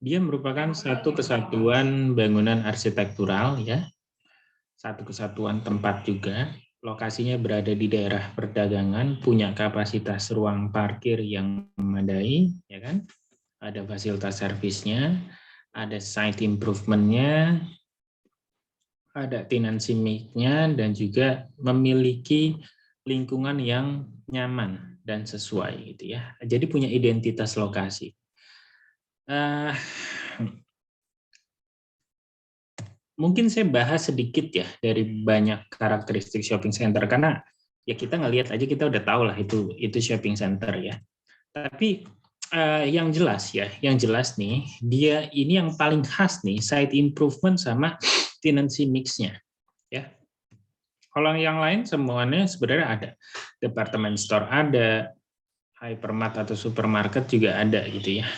Dia merupakan satu kesatuan bangunan arsitektural, ya, satu kesatuan tempat juga. Lokasinya berada di daerah perdagangan, punya kapasitas ruang parkir yang memadai, ya kan? Ada fasilitas servisnya, ada site improvement-nya, ada tenancy mix-nya, dan juga memiliki lingkungan yang nyaman dan sesuai, gitu ya. Jadi punya identitas lokasi. Mungkin saya bahas sedikit ya dari banyak karakteristik shopping center, karena ya kita ngelihat aja kita udah tahu lah itu shopping center ya. Tapi yang jelas ya, yang jelas nih dia ini yang paling khas nih site improvement sama tenancy mix-nya ya. Kalau yang lain semuanya sebenarnya ada, department store ada, hypermart atau supermarket juga ada gitu ya.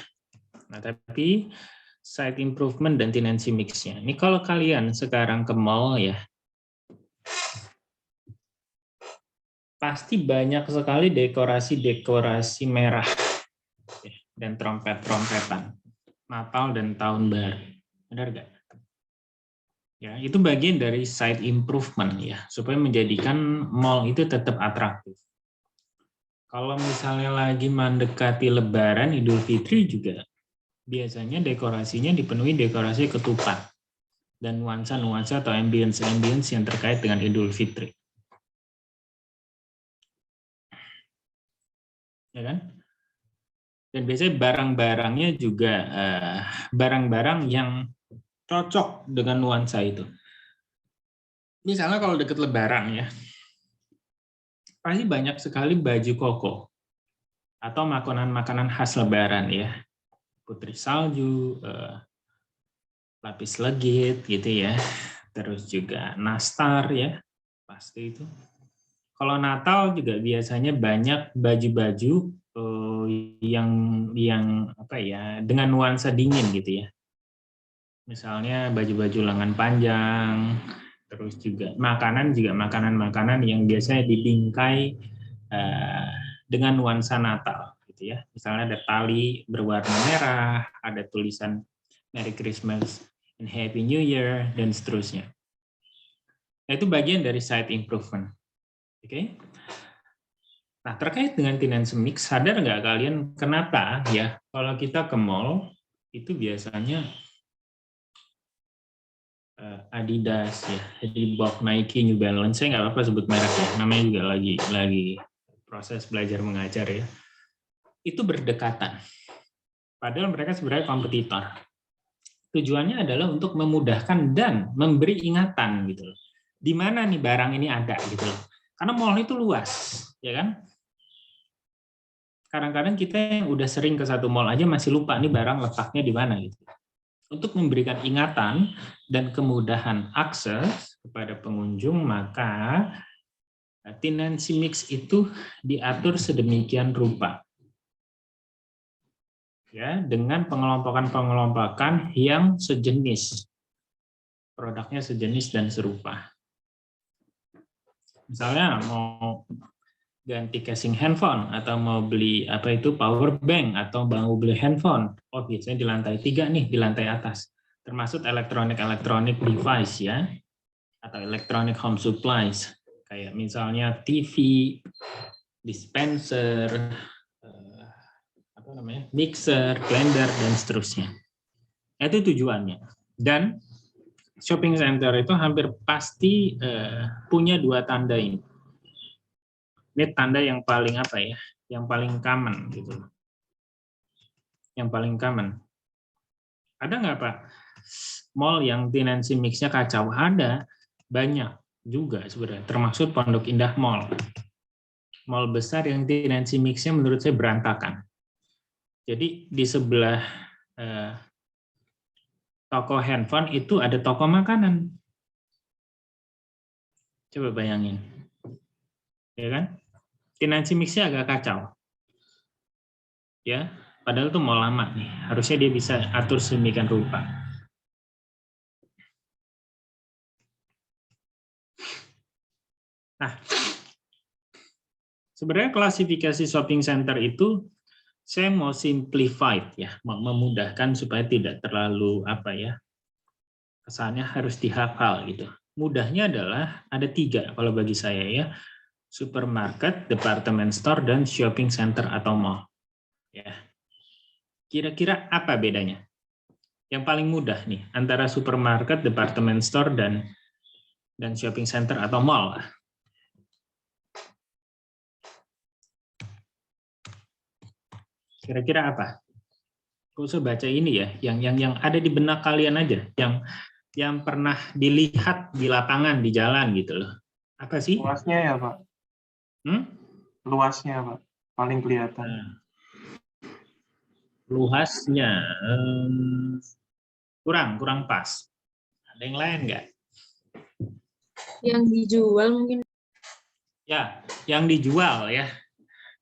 Nah, tapi site improvement dan tenancy mix-nya. Ini kalau kalian sekarang ke mall ya, pasti banyak sekali dekorasi-dekorasi merah dan trompet-trompetan Natal dan Tahun Baru. Benar nggak? Ya, itu bagian dari site improvement ya, supaya menjadikan mall itu tetap atraktif. Kalau misalnya lagi mendekati Lebaran, Idul Fitri juga biasanya dekorasinya dipenuhi dekorasi ketupat dan nuansa-nuansa atau ambience-ambience yang terkait dengan Idul Fitri. Ya kan? Dan biasanya barang-barangnya juga barang-barang yang cocok dengan nuansa itu. Misalnya kalau deket Lebaran ya, pasti banyak sekali baju koko atau makanan-makanan khas Lebaran ya. Putri salju, lapis legit gitu ya. Terus juga nastar ya, pasti itu. Kalau Natal juga biasanya banyak baju-baju yang apa ya, dengan nuansa dingin gitu ya. Misalnya baju-baju lengan panjang, terus juga makanan-makanan yang biasanya dibingkai dengan nuansa Natal gitu ya. Misalnya ada tali berwarna merah, ada tulisan Merry Christmas and Happy New Year dan seterusnya. Nah, itu bagian dari site improvement. Oke. Nah, terkait dengan tenancy mix, sadar nggak kalian kenapa ya kalau kita ke mall itu biasanya Adidas ya, Reebok, Nike, New Balance, saya nggak apa-apa sebut merek ya, namanya juga lagi proses belajar mengajar ya, itu berdekatan. Padahal mereka sebenarnya kompetitor. Tujuannya adalah untuk memudahkan dan memberi ingatan gitu loh. Di mana nih barang ini ada gitu loh. Karena mall itu luas, ya kan? Kadang-kadang kita yang udah sering ke satu mall aja masih lupa nih barang letaknya di mana gitu. Untuk memberikan ingatan dan kemudahan akses kepada pengunjung, maka tenancy mix itu diatur sedemikian rupa. Ya, dengan pengelompokan-pengelompokan yang sejenis. Produknya sejenis dan serupa. Misalnya mau ganti casing handphone atau mau beli power bank atau mau beli handphone. Oh, biasanya di lantai 3 nih, di lantai atas. Termasuk elektronik device ya, atau electronic home supplies kayak misalnya TV, dispenser, mixer, blender dan seterusnya. Itu tujuannya. Dan shopping center itu hampir pasti punya dua tanda ini. Ini tanda yang paling yang paling common gitu. Yang paling common. Ada nggak Pak mall yang tenancy mix-nya kacau? Ada, banyak juga sebenarnya. Termasuk Pondok Indah Mall. Mall besar yang tenancy mix-nya menurut saya berantakan. Jadi di sebelah toko handphone itu ada toko makanan. Coba bayangin. Ya kan? Tenancy mix-nya agak kacau. Ya, padahal itu mau lama nih. Harusnya dia bisa atur sedemikian rupa. Nah, sebenarnya klasifikasi shopping center itu Saya mau simplified ya, memudahkan supaya tidak terlalu kesannya harus dihafal gitu. Mudahnya adalah ada 3 kalau bagi saya ya, supermarket, department store, dan shopping center atau mall. Ya, kira-kira apa bedanya? Yang paling mudah nih antara supermarket, department store, dan shopping center atau mall. Kira-kira apa? Kau usah baca ini ya, yang ada di benak kalian aja, yang pernah dilihat di lapangan, di jalan gitu loh. Apa sih? Luasnya ya, Pak. Luasnya, Pak. Paling kelihatan. Luasnya kurang pas. Ada yang lain nggak? Yang dijual mungkin. Ya, yang dijual ya.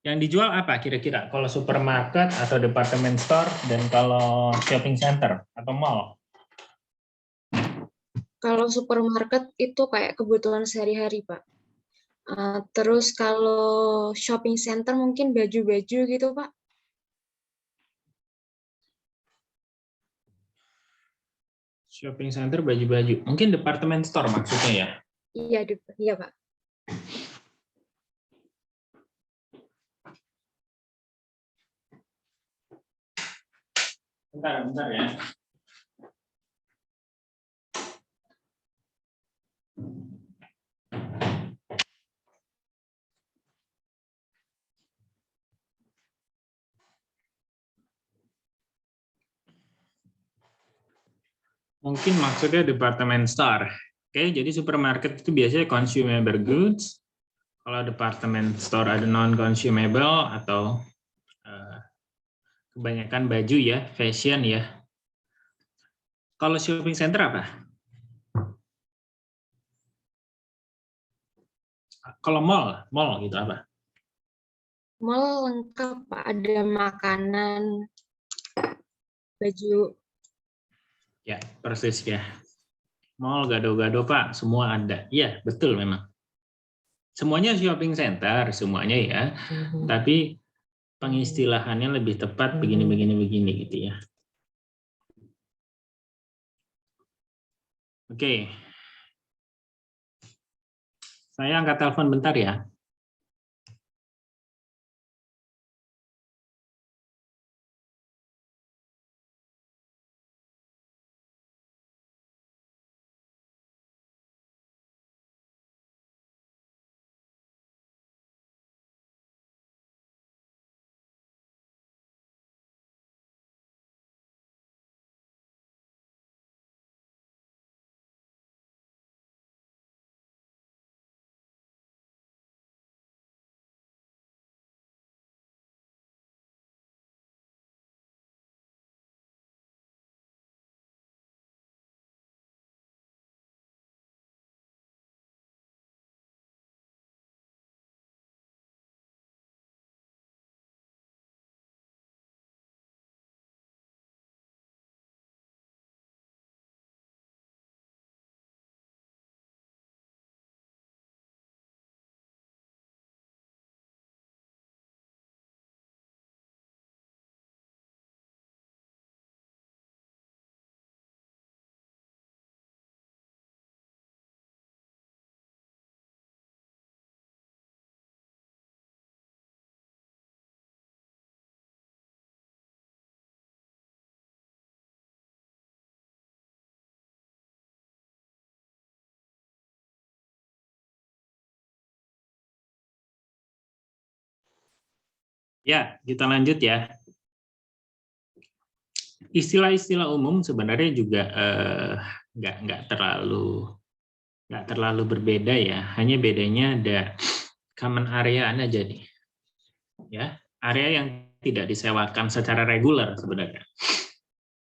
Yang dijual apa kira-kira? Kalau supermarket atau department store, dan kalau shopping center atau mall? Kalau supermarket itu kayak kebutuhan sehari-hari, Pak. Terus kalau shopping center mungkin baju-baju gitu, Pak. Shopping center baju-baju. Mungkin department store maksudnya ya? Iya, Pak. Bentar ya. Mungkin maksudnya department store. Oke, jadi supermarket itu biasanya consumable goods. Kalau department store ada non-consumable atau kebanyakan baju ya, fashion ya. Kalau shopping center apa? Kalau mall gitu apa? Mall lengkap, Pak. Ada makanan, baju. Ya, persis ya. Mall gado-gado Pak, semua ada. Iya, betul memang. Semuanya shopping center, semuanya ya. Tapi pengistilahannya lebih tepat begini gitu ya. Oke. Saya angkat telepon bentar ya. Ya, kita lanjut ya. Istilah-istilah umum sebenarnya juga nggak terlalu berbeda ya. Hanya bedanya ada common area aja nih. Ya, area yang tidak disewakan secara reguler sebenarnya.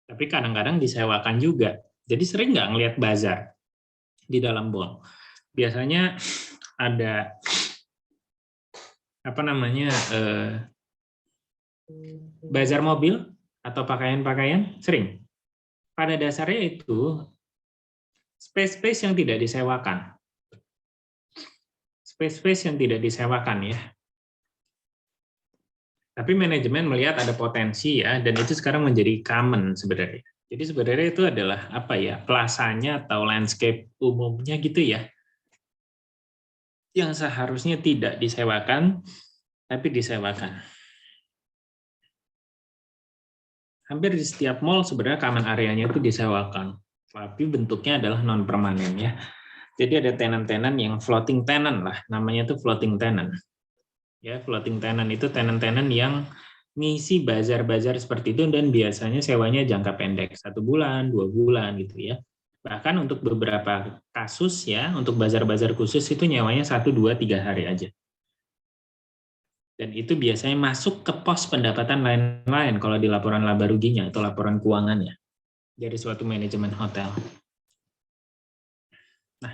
Tapi kadang-kadang disewakan juga. Jadi sering nggak ngelihat bazar di dalam mall. Biasanya ada bazar mobil atau pakaian-pakaian, sering. Pada dasarnya itu space-space yang tidak disewakan. Space-space yang tidak disewakan ya. Tapi manajemen melihat ada potensi ya, dan itu sekarang menjadi common sebenarnya. Jadi sebenarnya itu adalah apa ya, plasanya atau landscape umumnya gitu ya, yang seharusnya tidak disewakan, tapi disewakan. Hampir di setiap mall sebenarnya common area-nya itu disewakan, tapi bentuknya adalah non permanen ya. Jadi ada tenant-tenant yang floating tenant lah, namanya itu floating tenant. Ya, floating tenant itu tenant-tenant yang ngisi bazar-bazar seperti itu dan biasanya sewanya jangka pendek, 1 bulan, 2 bulan gitu ya. Bahkan untuk beberapa kasus ya, untuk bazar-bazar khusus itu nyewanya 1, 2, 3 hari aja. Dan itu biasanya masuk ke pos pendapatan lain-lain kalau di laporan laba ruginya atau laporan keuangannya dari suatu manajemen hotel. Nah,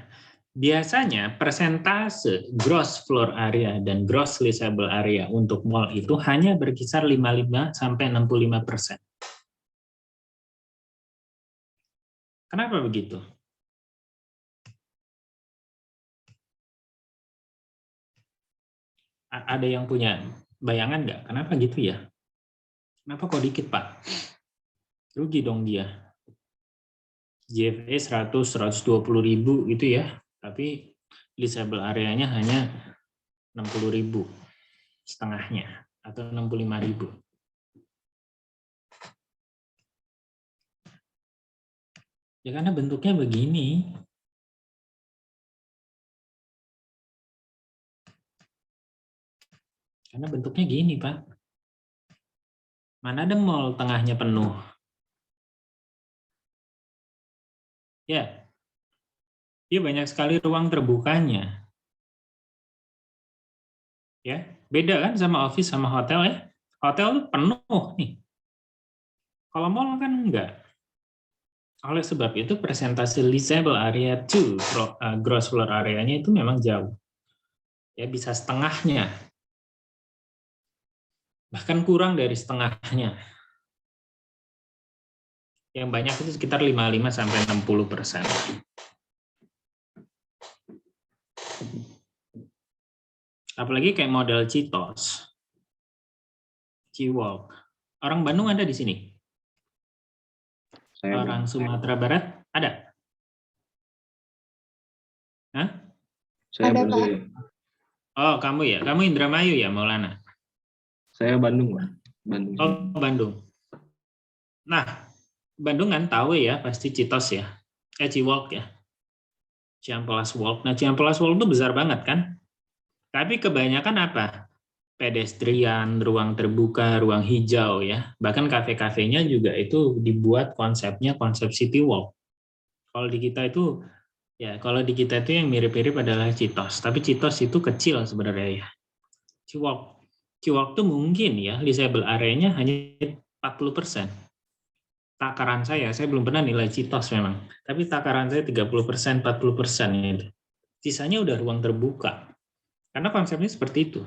biasanya persentase gross floor area dan gross leasable area untuk mall itu hanya berkisar 55 sampai 65%. Kenapa begitu? Ada yang punya bayangan nggak? Kenapa gitu ya? Kenapa kok dikit, Pak? Rugi dong dia. JFE 100-120 ribu gitu ya, tapi leasable areanya hanya 60 ribu, setengahnya, atau 65 ribu. Ya karena bentuknya begini. Karena bentuknya gini, Pak. Mana ada mall tengahnya penuh? Ya, dia banyak sekali ruang terbukanya. Ya, beda kan sama office sama hotel ya? Hotel tuh penuh nih. Kalau mall kan enggak. Oleh sebab itu presentasi leasable area to gross floor area-nya itu memang jauh. Ya, bisa setengahnya. Bahkan kurang dari setengahnya. Yang banyak itu sekitar 55 sampai 60%. Apalagi kayak model Citos, Ciwalk. Orang Bandung ada di sini? Orang Sumatera Barat ada? Hah? Saya Ada, Bandung. Pak. Ya. Oh, kamu ya? Kamu Indramayu ya, Maulana? Saya Bandung, Pak. Bandung. Oh, Bandung. Nah, Bandung kan tahu ya, pasti Citos ya. Ciwalk ya. Ciamplas Walk. Nah, Ciamplas Walk itu besar banget kan? Tapi kebanyakan apa? Pedestrian, ruang terbuka, ruang hijau ya. Bahkan kafe-kafenya juga itu dibuat konsepnya konsep city walk. Kalau di kita itu yang mirip-mirip adalah Citos. Tapi Citos itu kecil sebenarnya ya. Ciwalk itu mungkin ya leasable area-nya hanya 40%. Takaran saya belum pernah nilai Citos memang. Tapi takaran saya 30%, 40% itu. Sisanya udah ruang terbuka. Karena konsepnya seperti itu.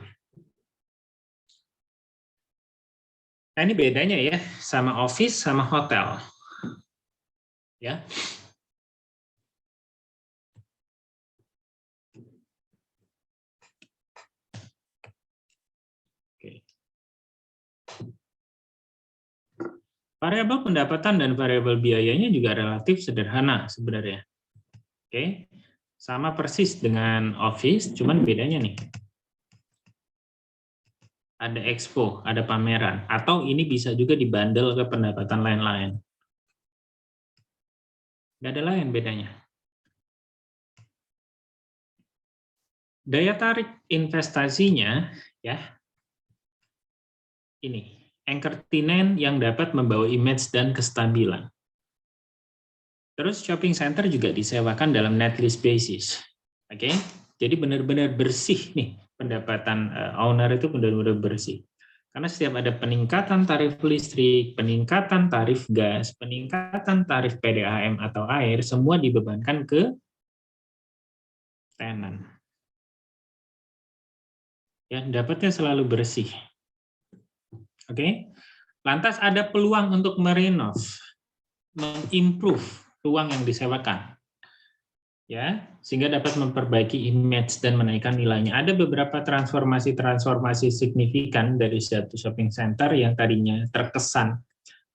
Nah, ini bedanya ya sama office sama hotel. Ya. Oke. Variabel pendapatan dan variabel biayanya juga relatif sederhana sebenarnya. Oke. Sama persis dengan office, cuman bedanya nih. Ada expo, ada pameran, atau ini bisa juga dibandel ke pendapatan lain-lain. Nggak ada lain bedanya. Daya tarik investasinya, ya, ini, anchor tenant yang dapat membawa image dan kestabilan. Terus shopping center juga disewakan dalam net lease basis. Oke, jadi benar-benar bersih nih pendapatan owner itu benar-benar bersih. Karena setiap ada peningkatan tarif listrik, peningkatan tarif gas, peningkatan tarif PDAM atau air, semua dibebankan ke tenant. Ya, dapatnya selalu bersih. Oke. Lantas ada peluang untuk merenov, mengimprove ruang yang disewakan. ya, sehingga dapat memperbaiki image dan menaikkan nilainya. Ada beberapa transformasi signifikan dari satu shopping center yang tadinya terkesan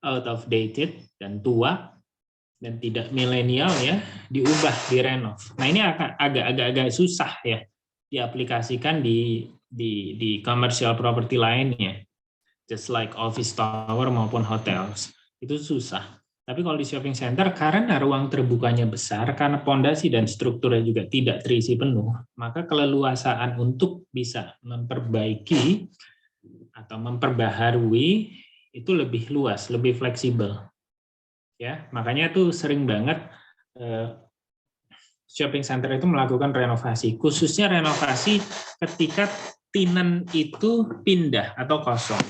out of dated dan tua dan tidak milenial ya, diubah, direnov. Nah, ini agak susah ya diaplikasikan di commercial property lainnya, just like office tower maupun hotels. Itu susah. Tapi kalau di shopping center, karena ruang terbukanya besar, karena pondasi dan strukturnya juga tidak terisi penuh, maka keleluasaan untuk bisa memperbaiki atau memperbaharui itu lebih luas, lebih fleksibel. Ya, makanya tuh sering banget shopping center itu melakukan renovasi, khususnya renovasi ketika tenant itu pindah atau kosong.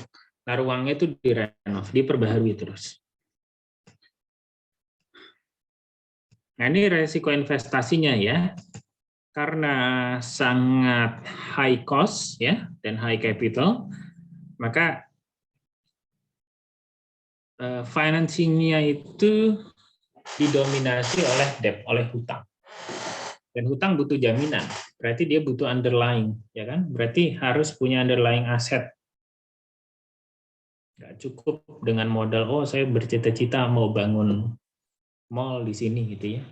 Nah, ruangnya itu direnov, diperbaharui terus. Nah, ini resiko investasinya ya, karena sangat high cost ya dan high capital, maka financingnya itu didominasi oleh debt, oleh hutang. Dan hutang butuh jaminan, berarti dia butuh underlying, ya kan? Berarti harus punya underlying aset. Nggak cukup dengan modal, oh saya bercita-cita mau bangun mall di sini gitu ya.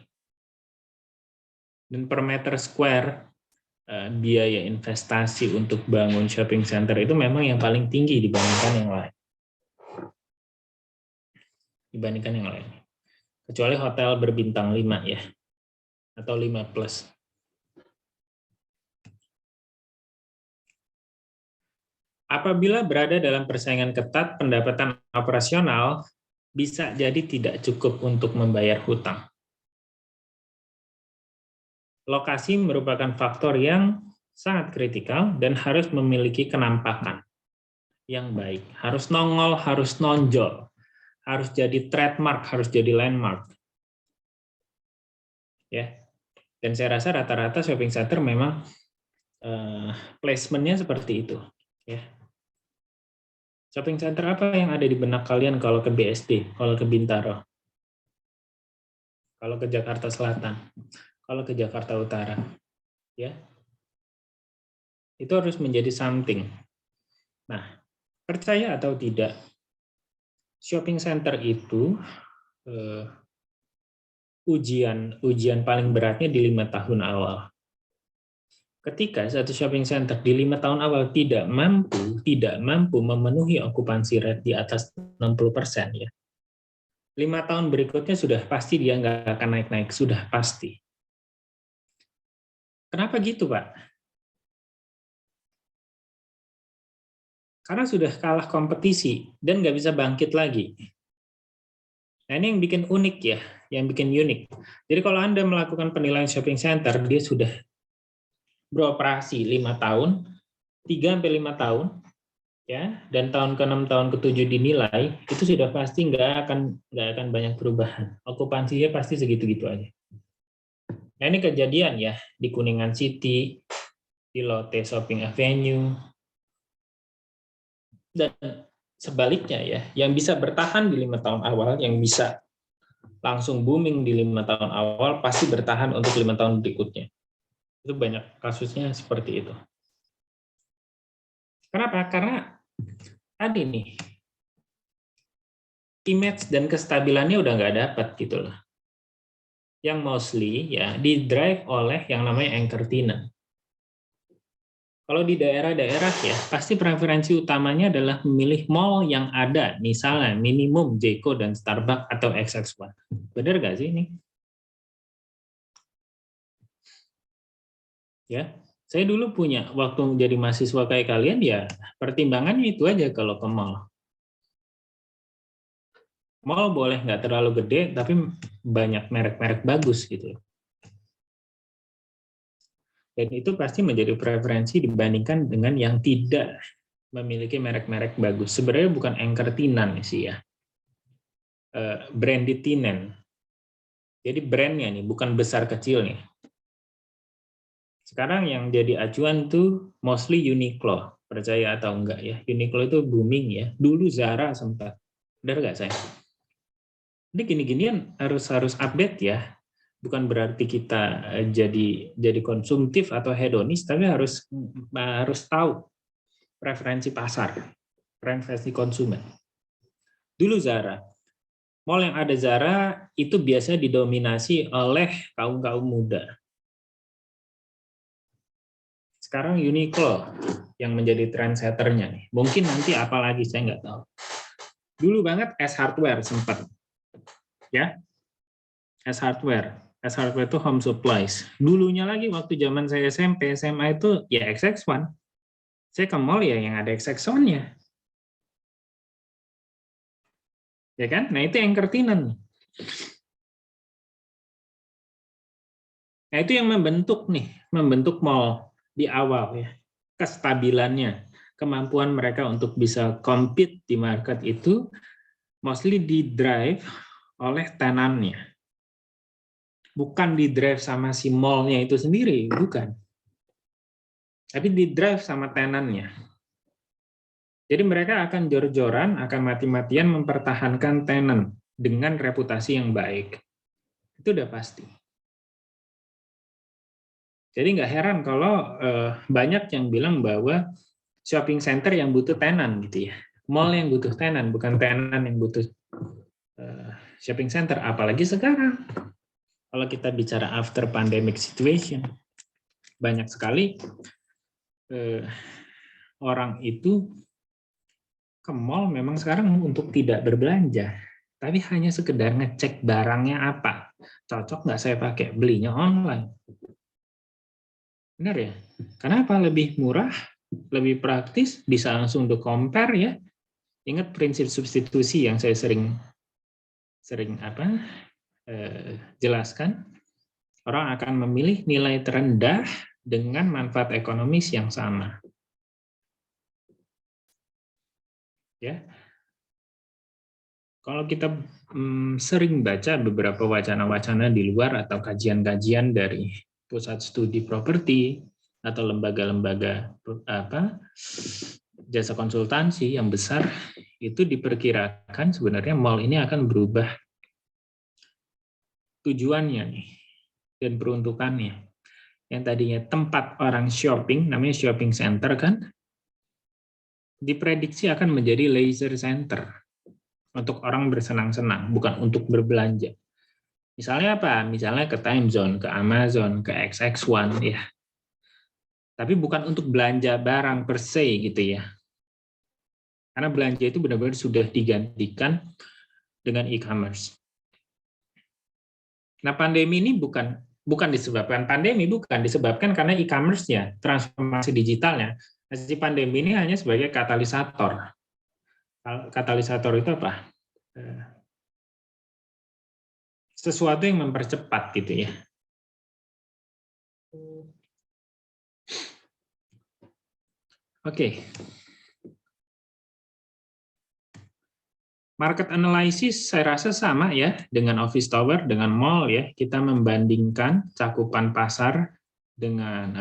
Dan per meter square biaya investasi untuk bangun shopping center itu memang yang paling tinggi dibandingkan yang lain. Kecuali hotel berbintang 5 ya, atau 5+. Apabila berada dalam persaingan ketat, pendapatan operasional bisa jadi tidak cukup untuk membayar hutang. Lokasi merupakan faktor yang sangat kritikal dan harus memiliki kenampakan yang baik. Harus nongol, harus nonjol, harus jadi trademark, harus jadi landmark. Ya. Dan saya rasa rata-rata shopping center memang placement-nya seperti itu. Ya. Shopping center apa yang ada di benak kalian kalau ke BSD, kalau ke Bintaro, kalau ke Jakarta Selatan, kalau ke Jakarta Utara, ya, itu harus menjadi something. Nah, percaya atau tidak, shopping center itu ujian paling beratnya di 5 tahun awal. Ketika satu shopping center di 5 tahun awal tidak mampu memenuhi okupansi rate di atas 60% ya. 5 tahun berikutnya sudah pasti dia nggak akan naik-naik, sudah pasti. Kenapa gitu, Pak? Karena sudah kalah kompetisi dan nggak bisa bangkit lagi. Nah, ini yang bikin unik ya, yang bikin unik. Jadi kalau Anda melakukan penilaian shopping center, dia sudah beroperasi 5 tahun, 3-5 tahun, ya, dan tahun ke-6, tahun ke-7 dinilai, itu sudah pasti nggak akan banyak perubahan. Okupansinya pasti segitu-gitu aja. Nah, ini kejadian ya di Kuningan City, di Lotte Shopping Avenue, dan sebaliknya ya, yang bisa bertahan di 5 tahun awal, yang bisa langsung booming di 5 tahun awal, pasti bertahan untuk 5 tahun berikutnya. Itu banyak kasusnya seperti itu. Kenapa? Karena tadi nih, image dan kestabilannya udah nggak dapat gitu loh. Yang mostly ya di-drive oleh yang namanya anchor tenant. Kalau di daerah-daerah ya, pasti preferensi utamanya adalah memilih mall yang ada, misalnya minimum J.Co dan Starbucks atau XX1. Benar nggak sih ini? Ya, saya dulu punya waktu menjadi mahasiswa kayak kalian ya, pertimbangannya itu aja kalau ke mall. Mall boleh nggak terlalu gede, tapi banyak merek-merek bagus gitu. Dan itu pasti menjadi preferensi dibandingkan dengan yang tidak memiliki merek-merek bagus. Sebenarnya bukan anchor tenant sih ya, branded tenant. Jadi brandnya nih, bukan besar kecilnya. Sekarang yang jadi acuan tuh mostly Uniqlo, percaya atau enggak ya. Uniqlo itu booming ya. Dulu Zara sempat. Benar nggak saya? Jadi gini-ginian harus update ya. bukan berarti kita jadi konsumtif atau hedonis, tapi harus tahu preferensi pasar, preferensi konsumen. Dulu Zara, mall yang ada Zara itu biasanya didominasi oleh kaum muda. Sekarang Uniqlo yang menjadi trendsetternya nih. Mungkin nanti apalagi saya nggak tahu. Dulu banget S Hardware sempat, ya. S Hardware itu home supplies. Dulunya lagi waktu zaman saya SMP, SMA itu ya XX1. Saya ke mall ya yang ada XX1-nya. Ya kan? Nah, itu anchor tenant. Nah, itu yang membentuk mall di awal ya. Kestabilannya, kemampuan mereka untuk bisa compete di market itu mostly di-drive oleh tenannya. Bukan di-drive sama si mall-nya itu sendiri, bukan. Tapi di-drive sama tenannya. Jadi mereka akan jor-joran, akan mati-matian mempertahankan tenan dengan reputasi yang baik. Itu udah pasti. Jadi nggak heran kalau banyak yang bilang bahwa shopping center yang butuh tenan gitu ya. Mall yang butuh tenan, bukan tenan yang butuh shopping center. Apalagi sekarang. Kalau kita bicara after pandemic situation, banyak sekali orang itu ke mall memang sekarang untuk tidak berbelanja, tapi hanya sekedar ngecek barangnya apa. Cocok nggak saya pakai? Belinya online. Benar ya? Kenapa? Lebih murah, lebih praktis, bisa langsung compare ya. Ingat prinsip substitusi yang saya sering jelaskan. Orang akan memilih nilai terendah dengan manfaat ekonomis yang sama. Ya. Kalau kita sering baca beberapa wacana-wacana di luar atau kajian-kajian dari pusat studi properti atau lembaga-lembaga jasa konsultansi yang besar, itu diperkirakan sebenarnya mall ini akan berubah tujuannya nih dan peruntukannya. Yang tadinya tempat orang shopping, namanya shopping center kan, diprediksi akan menjadi leisure center untuk orang bersenang-senang, bukan untuk berbelanja. Misalnya apa? Misalnya ke Time Zone, ke Amazon, ke XX1 ya. Tapi bukan untuk belanja barang per se gitu ya. Karena belanja itu benar-benar sudah digantikan dengan e-commerce. Nah, pandemi ini bukan disebabkan pandemi, bukan disebabkan karena e-commerce-nya, transformasi digitalnya. Nah, si pandemi ini hanya sebagai katalisator. Katalisator itu apa? Sesuatu yang mempercepat gitu ya. Oke. Market analysis saya rasa sama ya dengan office tower, dengan mall ya. Kita membandingkan cakupan pasar dengan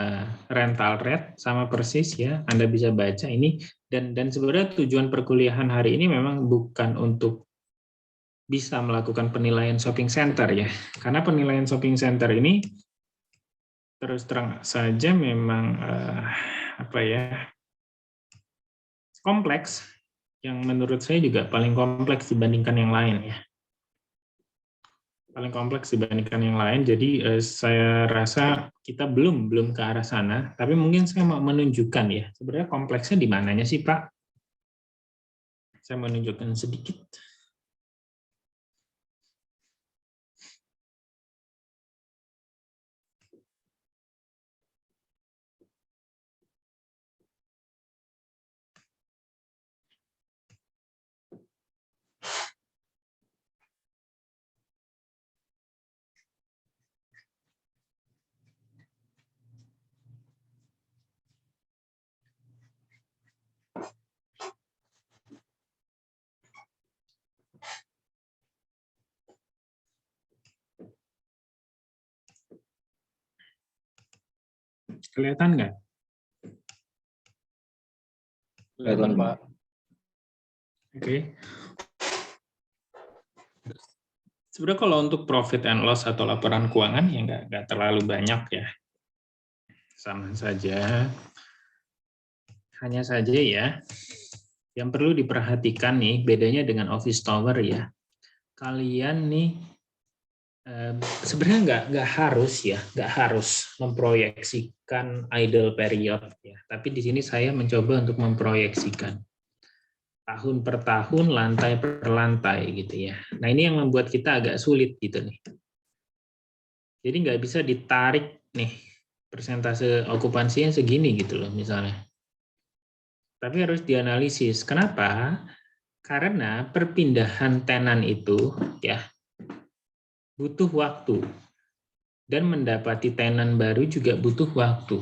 rental rate sama persis ya. Anda bisa baca ini dan sebenarnya tujuan perkuliahan hari ini memang bukan untuk bisa melakukan penilaian shopping center ya. Karena penilaian shopping center ini terus terang saja memang kompleks, yang menurut saya juga paling kompleks dibandingkan yang lain ya. Paling kompleks dibandingkan yang lain. Jadi saya rasa kita belum ke arah sana, tapi mungkin saya mau menunjukkan ya, sebenarnya kompleksnya di mananya sih Pak? Saya menunjukkan sedikit. Kelihatan nggak? Kelihatan, Pak. Oke. Sebenarnya kalau untuk profit and loss atau laporan keuangan ya nggak terlalu banyak ya. Sama saja. Hanya saja ya, yang perlu diperhatikan nih, bedanya dengan office tower ya. Kalian nih sebenarnya nggak harus memproyeksikan idle period ya. Tapi di sini saya mencoba untuk memproyeksikan tahun per tahun, lantai per lantai gitu ya. Nah ini yang membuat kita agak sulit gitu nih. Jadi nggak bisa ditarik nih persentase okupansinya segini gitu loh misalnya. Tapi harus dianalisis. Kenapa? Karena perpindahan tenan itu ya butuh waktu. Dan mendapati tenan baru juga butuh waktu.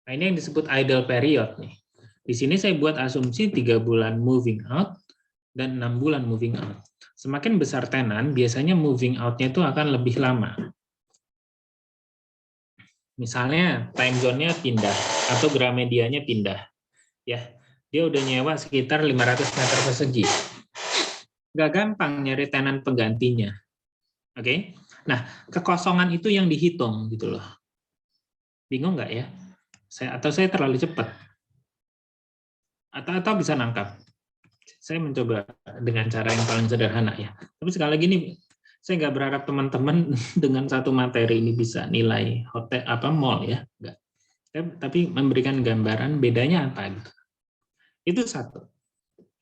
Nah ini yang disebut idle period nih. Di sini saya buat asumsi 3 bulan moving out dan 6 bulan moving out. Semakin besar tenan, biasanya moving out-nya itu akan lebih lama. Misalnya time zone-nya pindah atau Gramedianya pindah. Ya, dia udah nyewa sekitar 500 meter persegi. Nggak gampang nyari tenan penggantinya. Oke? Nah, kekosongan itu yang dihitung gitu loh. Bingung nggak ya? Saya terlalu cepat? Atau bisa nangkap? Saya mencoba dengan cara yang paling sederhana ya. Tapi sekali lagi nih, saya nggak berharap teman-teman dengan satu materi ini bisa nilai hotel mall ya, nggak. Tapi memberikan gambaran bedanya apa gitu. Itu satu.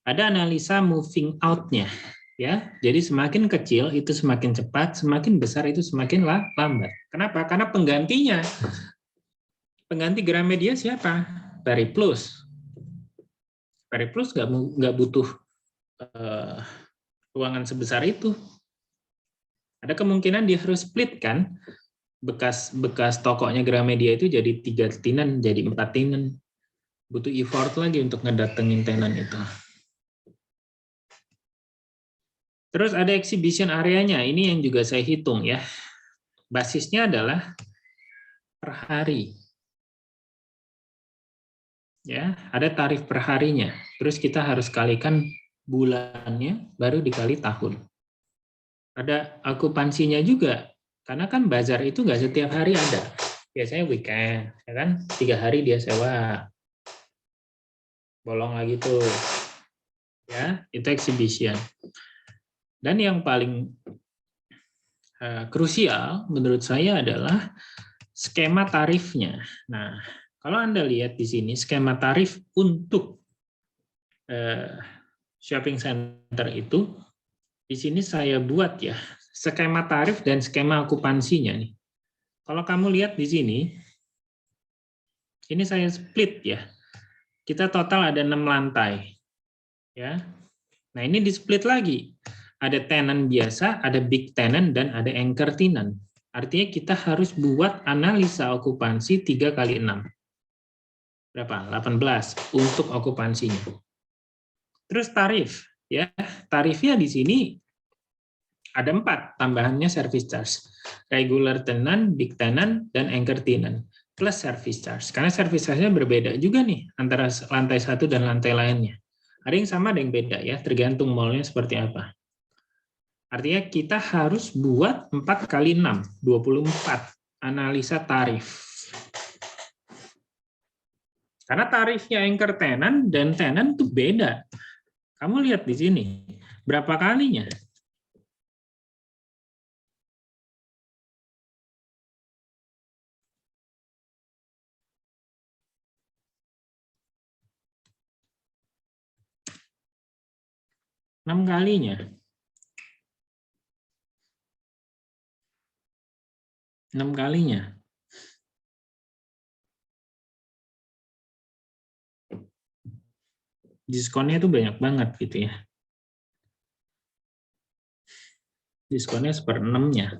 Ada analisa moving out-nya ya. Jadi semakin kecil itu semakin cepat, semakin besar itu semakin lambat. Kenapa? Karena pengganti Gramedia siapa? Periplus. Periplus nggak butuh ruangan sebesar itu. Ada kemungkinan dia harus split kan, bekas tokonya Gramedia itu jadi 3 tenan, jadi 4 tenan. Butuh effort lagi untuk ngedatengin tenan itu. Terus ada exhibition areanya, ini yang juga saya hitung ya. Basisnya adalah per hari. Ya, ada tarif per harinya. Terus kita harus kalikan bulannya, baru dikali tahun. Ada akupansinya juga, karena kan bazar itu nggak setiap hari ada. Biasanya weekend, ya kan? 3 hari dia sewa. Bolong lagi tuh. Ya, itu exhibition. Dan yang paling krusial menurut saya adalah skema tarifnya. Nah, kalau Anda lihat di sini skema tarif untuk shopping center itu, di sini saya buat ya skema tarif dan skema okupansinya nih. Kalau kamu lihat di sini, ini saya split ya. Kita total ada 6 lantai, ya. Nah ini di split lagi. Ada tenant biasa, ada big tenant dan ada anchor tenant. Artinya kita harus buat analisa okupansi 3 kali 6. Berapa? 18 untuk okupansinya. Terus tarif, ya. Tarifnya di sini ada 4 tambahannya service charge. Regular tenant, big tenant, dan anchor tenant. Plus service charge. Karena service charge-nya berbeda juga nih antara lantai 1 dan lantai lainnya. Ada yang sama, ada yang beda ya, tergantung mall-nya seperti apa. Artinya kita harus buat 4 kali 6, 24 analisa tarif. Karena tarifnya anchor tenant dan tenant itu beda. Kamu lihat di sini, berapa kalinya? Enam kalinya. 6 kalinya. Diskonnya itu banyak banget gitu ya. Diskonnya 1/6-nya.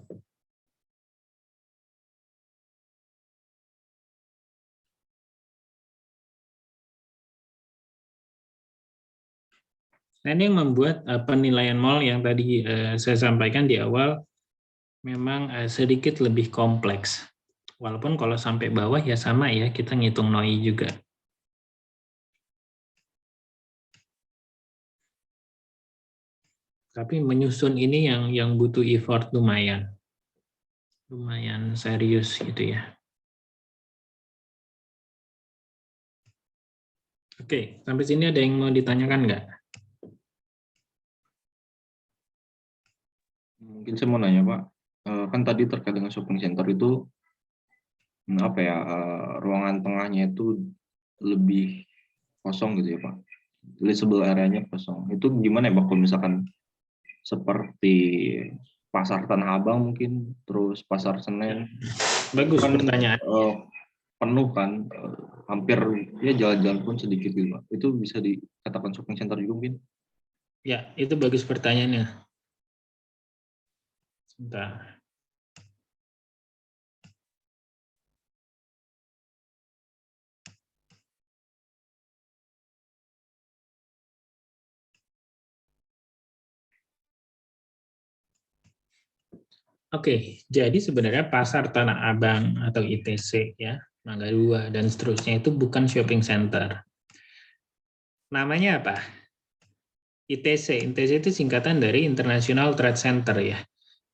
Nah, ini yang membuat penilaian mall yang tadi saya sampaikan di awal memang sedikit lebih kompleks. Walaupun kalau sampai bawah ya sama ya, kita ngitung NOI juga. Tapi menyusun ini yang butuh effort lumayan serius gitu ya. Oke, sampai sini ada yang mau ditanyakan nggak? Mungkin saya mau nanya Pak, kan tadi terkait dengan shopping center itu apa ya, ruangan tengahnya itu lebih kosong gitu ya Pak, leasable areanya kosong. Itu gimana ya Pak kalau misalkan seperti pasar Tanah Abang mungkin, terus pasar Senen, itu Bagus kan pertanyaan. penuh kan, hampir ya jalan-jalan pun sedikit gitu Pak. Itu bisa dikatakan shopping center juga mungkin? Ya, itu bagus pertanyaannya. Sebentar. Oke, jadi sebenarnya pasar Tanah Abang atau ITC ya, Mangga 2 dan seterusnya itu bukan shopping center. Namanya apa? ITC. ITC itu singkatan dari International Trade Center ya.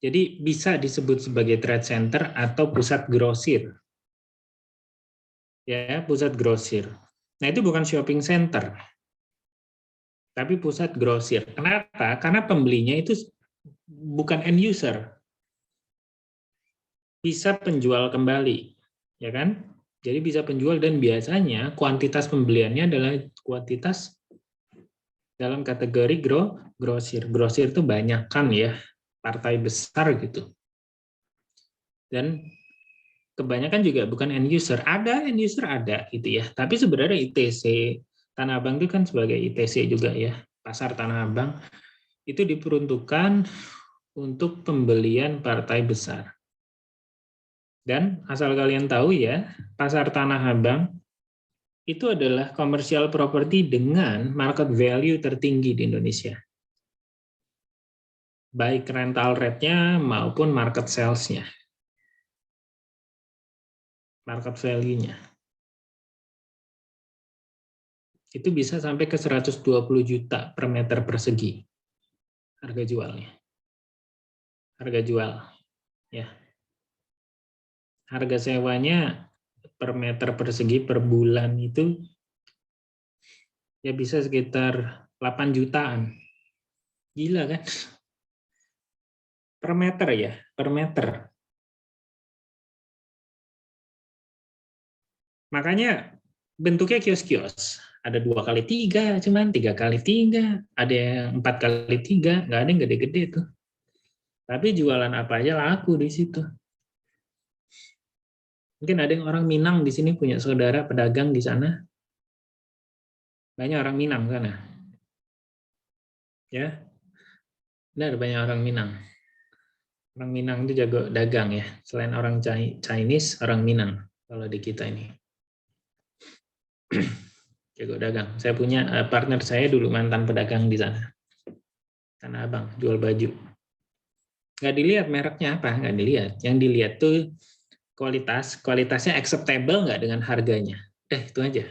Jadi bisa disebut sebagai trade center atau pusat grosir. Ya, pusat grosir. Nah, itu bukan shopping center, tapi pusat grosir. Kenapa? Karena pembelinya itu bukan end user, bisa penjual kembali, ya kan? Jadi bisa penjual dan biasanya kuantitas pembeliannya adalah kuantitas dalam kategori grosir. Grosir itu banyak kan ya, partai besar gitu. Dan kebanyakan juga bukan end user. Ada end user ada gitu ya. Tapi sebenarnya ITC Tanah Abang itu kan sebagai ITC juga ya, pasar Tanah Abang itu diperuntukkan untuk pembelian partai besar. Dan asal kalian tahu ya, pasar Tanah Abang itu adalah commercial property dengan market value tertinggi di Indonesia. Baik rental rate-nya maupun market sales-nya. Market value-nya. Itu bisa sampai ke 120 juta per meter persegi. Harga jualnya. Harga jual. Ya. Harga sewanya per meter persegi per bulan itu ya bisa sekitar 8 jutaan. Gila kan? Per meter ya, per meter. Makanya bentuknya kios-kios. Ada 2x3, cuman 3x3, ada yang 4x3, nggak ada yang gede-gede tuh. Tapi jualan apa aja laku di situ. Mungkin ada yang orang Minang di sini punya saudara pedagang di sana. Banyak orang Minang sana. Ya, benar banyak orang Minang. Orang Minang itu jago dagang ya. Selain orang Chinese, orang Minang kalau di kita ini. Jago dagang. Saya punya partner saya dulu mantan pedagang di sana. Tanah Abang, jual baju. Nggak dilihat mereknya apa, nggak dilihat. Yang dilihat tuh kualitasnya acceptable nggak dengan harganya. Itu aja.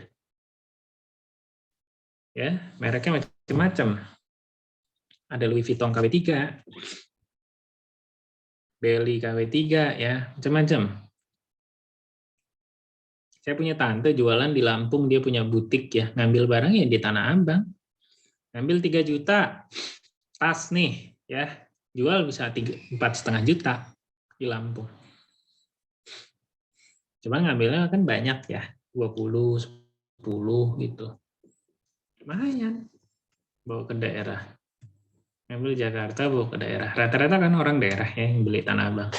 Ya, mereknya macam-macam. Ada Louis Vuitton KW3, Belly KW3, ya, macam-macam. Saya punya tante jualan di Lampung, dia punya butik ya, ngambil barangnya di Tanah Abang. Ngambil 3 juta, tas nih, ya, jual bisa 4,5 juta di Lampung. Cuma ngambilnya kan banyak ya, 20, 10 gitu. Lumayan, bawa ke daerah. Ngambil Jakarta, bawa ke daerah. Rata-rata kan orang daerah ya yang beli Tanah Abang.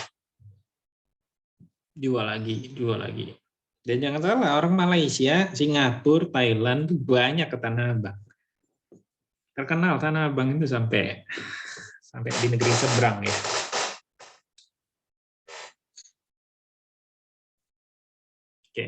Jual lagi. Dan jangan salah, orang Malaysia, Singapura, Thailand tuh banyak ke Tanah Abang. Terkenal Tanah Abang itu sampai di negeri seberang ya. Oke.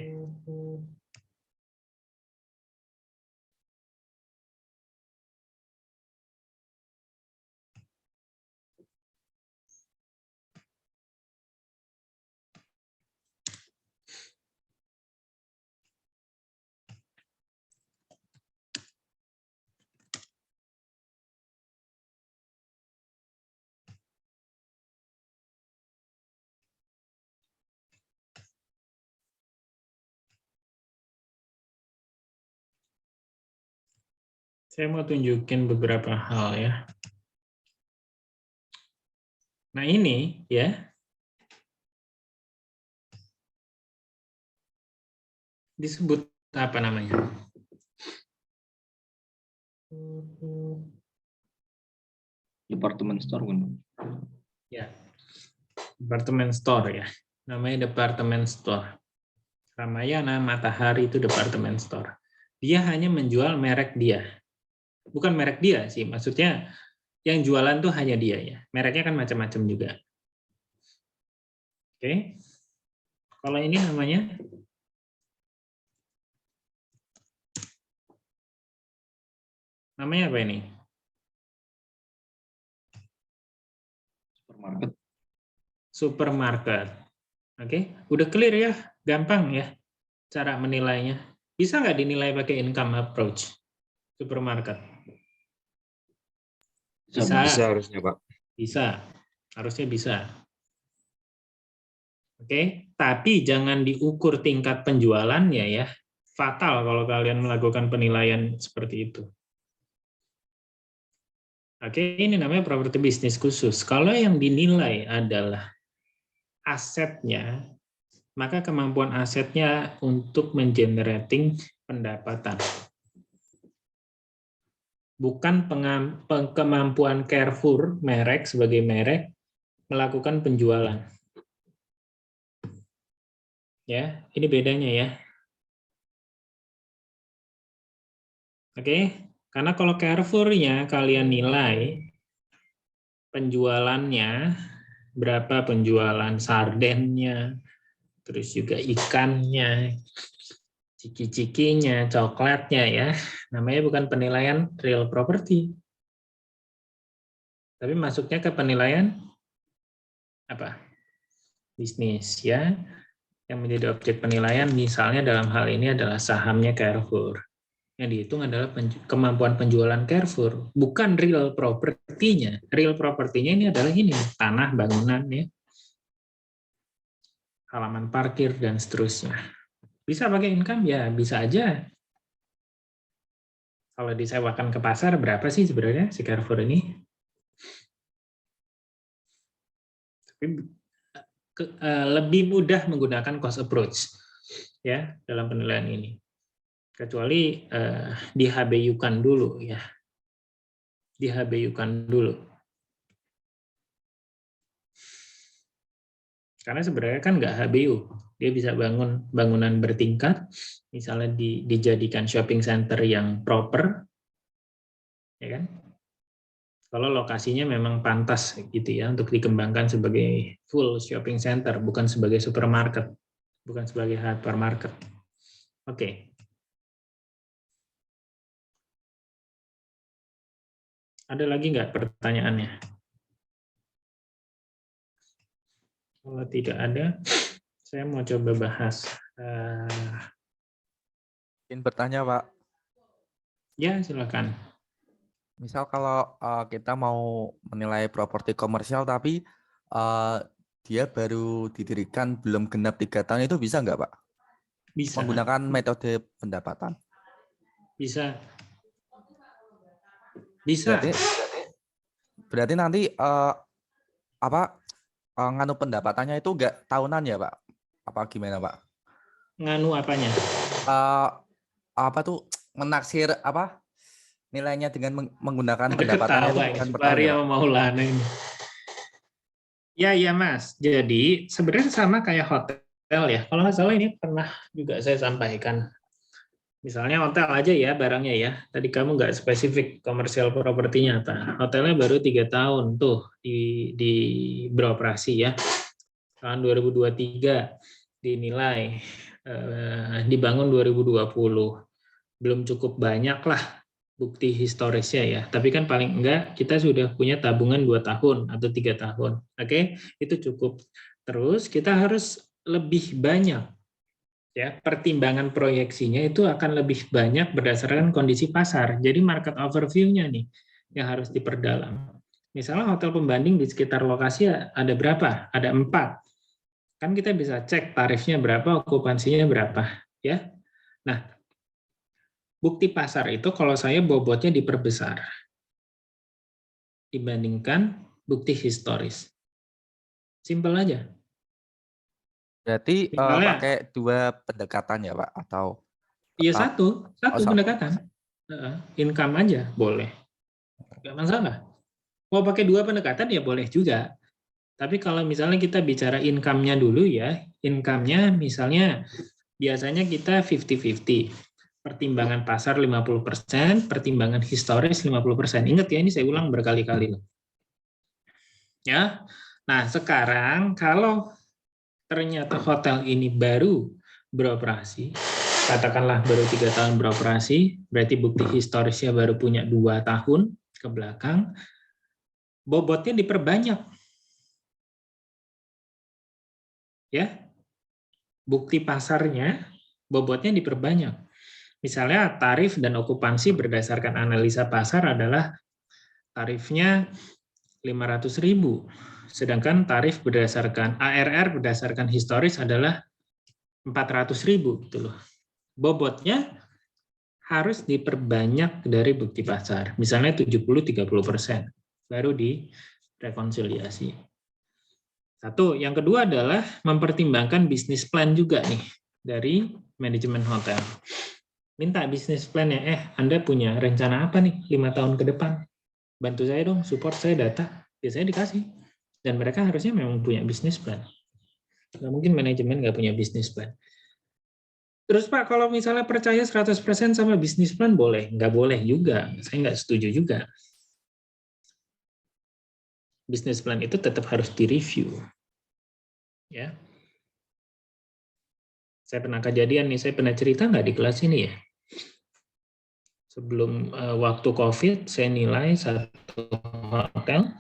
Saya mau tunjukin beberapa hal ya. Nah ini ya, disebut apa namanya? Department store kan? Ya, department store ya. Namanya department store. Ramayana, Matahari itu department store. Dia hanya menjual merek dia. Bukan merek dia sih, maksudnya yang jualan tuh hanya dia ya. Mereknya kan macam-macam juga. Oke. Kalau ini namanya apa ini? Supermarket. Supermarket. Oke, udah clear ya, gampang ya cara menilainya. Bisa nggak dinilai pakai income approach supermarket? Bisa. Bisa harusnya, Pak. Bisa, harusnya bisa. Oke, tapi jangan diukur tingkat penjualannya ya. Fatal kalau kalian melakukan penilaian seperti itu. Oke, ini namanya properti bisnis khusus. Kalau yang dinilai adalah asetnya, maka kemampuan asetnya untuk mengenerating pendapatan. Bukan kemampuan Carrefour, merek sebagai merek, melakukan penjualan. Ya, ini bedanya ya. Oke, karena kalau Carrefour-nya kalian nilai penjualannya, berapa penjualan sardennya, terus juga ikannya, ciki-cikinya, coklatnya ya. Namanya bukan penilaian real property. Tapi masuknya ke penilaian apa? Bisnis ya. Yang menjadi objek penilaian misalnya dalam hal ini adalah sahamnya Carrefour. Yang dihitung adalah kemampuan penjualan Carrefour, bukan real property-nya. Real property-nya ini adalah ini, tanah, bangunan, ya, halaman parkir, dan seterusnya. Bisa pakai income? Ya, bisa aja. Kalau disewakan ke pasar, berapa sih sebenarnya si Carrefour ini? Tapi lebih mudah menggunakan cost approach ya dalam penilaian ini. Kecuali di HBU-kan dulu ya. Di HBU-kan dulu. Karena sebenarnya kan nggak HBU. Dia bisa bangun bangunan bertingkat, misalnya dijadikan shopping center yang proper, ya kan? Kalau lokasinya memang pantas gitu ya untuk dikembangkan sebagai full shopping center, bukan sebagai supermarket, bukan sebagai hypermarket. Oke. Ada lagi nggak pertanyaannya? Kalau tidak ada, saya mau coba bahas. Ingin bertanya, Pak. Ya, silakan. Misal kalau kita mau menilai properti komersial tapi dia baru didirikan belum genap 3 tahun, itu bisa nggak, Pak? Bisa. Menggunakan metode pendapatan. Bisa. Bisa. Berarti nanti nganu pendapatannya itu nggak tahunan ya, Pak? Apa gimana, Pak? Nganu apanya? Menaksir nilainya dengan menggunakan Ada pendapatannya ketawa itu bukan ya, per tahun ya, Pak? Maulana ini. Ya, Mas. Jadi sebenarnya sama kayak hotel ya. Kalau nggak salah ini pernah juga saya sampaikan. Misalnya hotel aja ya barangnya ya. Tadi kamu nggak spesifik komersial propertinya apa. Hotelnya baru 3 tahun tuh di beroperasi ya. Tahun 2023 dinilai dibangun 2020. Belum cukup banyak lah bukti historisnya ya. Tapi kan paling enggak kita sudah punya tabungan 2 tahun atau 3 tahun. Oke, itu cukup. Terus kita harus lebih banyak ya, pertimbangan proyeksinya itu akan lebih banyak berdasarkan kondisi pasar. Jadi market overview-nya nih yang harus diperdalam. Misalnya hotel pembanding di sekitar lokasi ada berapa? Ada 4. Kan kita bisa cek tarifnya berapa, okupansinya berapa, ya. Nah, Bukti pasar itu kalau saya bobotnya diperbesar dibandingkan bukti historis. Simpel aja. Berarti Misalnya, pakai dua pendekatan ya Pak? Atau iya tetap satu pendekatan. Income aja boleh, nggak masalah. Mau pakai dua pendekatan ya boleh juga. Tapi kalau misalnya kita bicara income-nya dulu ya, income-nya misalnya biasanya kita 50-50. Pertimbangan pasar 50%, pertimbangan historis 50%. Ingat ya, ini saya ulang berkali-kali. Ya. Nah, sekarang kalau ternyata hotel ini baru beroperasi, katakanlah baru 3 tahun beroperasi, berarti bukti historisnya baru punya 2 tahun ke belakang, bobotnya diperbanyak. Ya, bukti pasarnya, bobotnya diperbanyak. Misalnya tarif dan okupansi berdasarkan analisa pasar adalah tarifnya 500.000, sedangkan tarif berdasarkan ARR berdasarkan historis adalah 400.000 gitu loh. Bobotnya harus diperbanyak dari bukti pasar, misalnya 70-30%, baru direkonsiliasi. Satu, yang kedua adalah mempertimbangkan bisnis plan juga nih dari manajemen hotel. Minta bisnis plan ya, Anda punya rencana apa nih 5 tahun ke depan? Bantu saya dong, support saya data. Biasanya dikasih. Dan mereka harusnya memang punya bisnis plan. Nggak mungkin manajemen nggak punya bisnis plan. Terus Pak, kalau misalnya percaya 100% sama bisnis plan boleh? Nggak boleh juga. Saya nggak setuju juga. Bisnis plan itu tetap harus direview. Ya. Saya pernah kejadian nih, saya pernah cerita nggak di kelas ini ya? Sebelum waktu COVID, saya nilai satu hotel.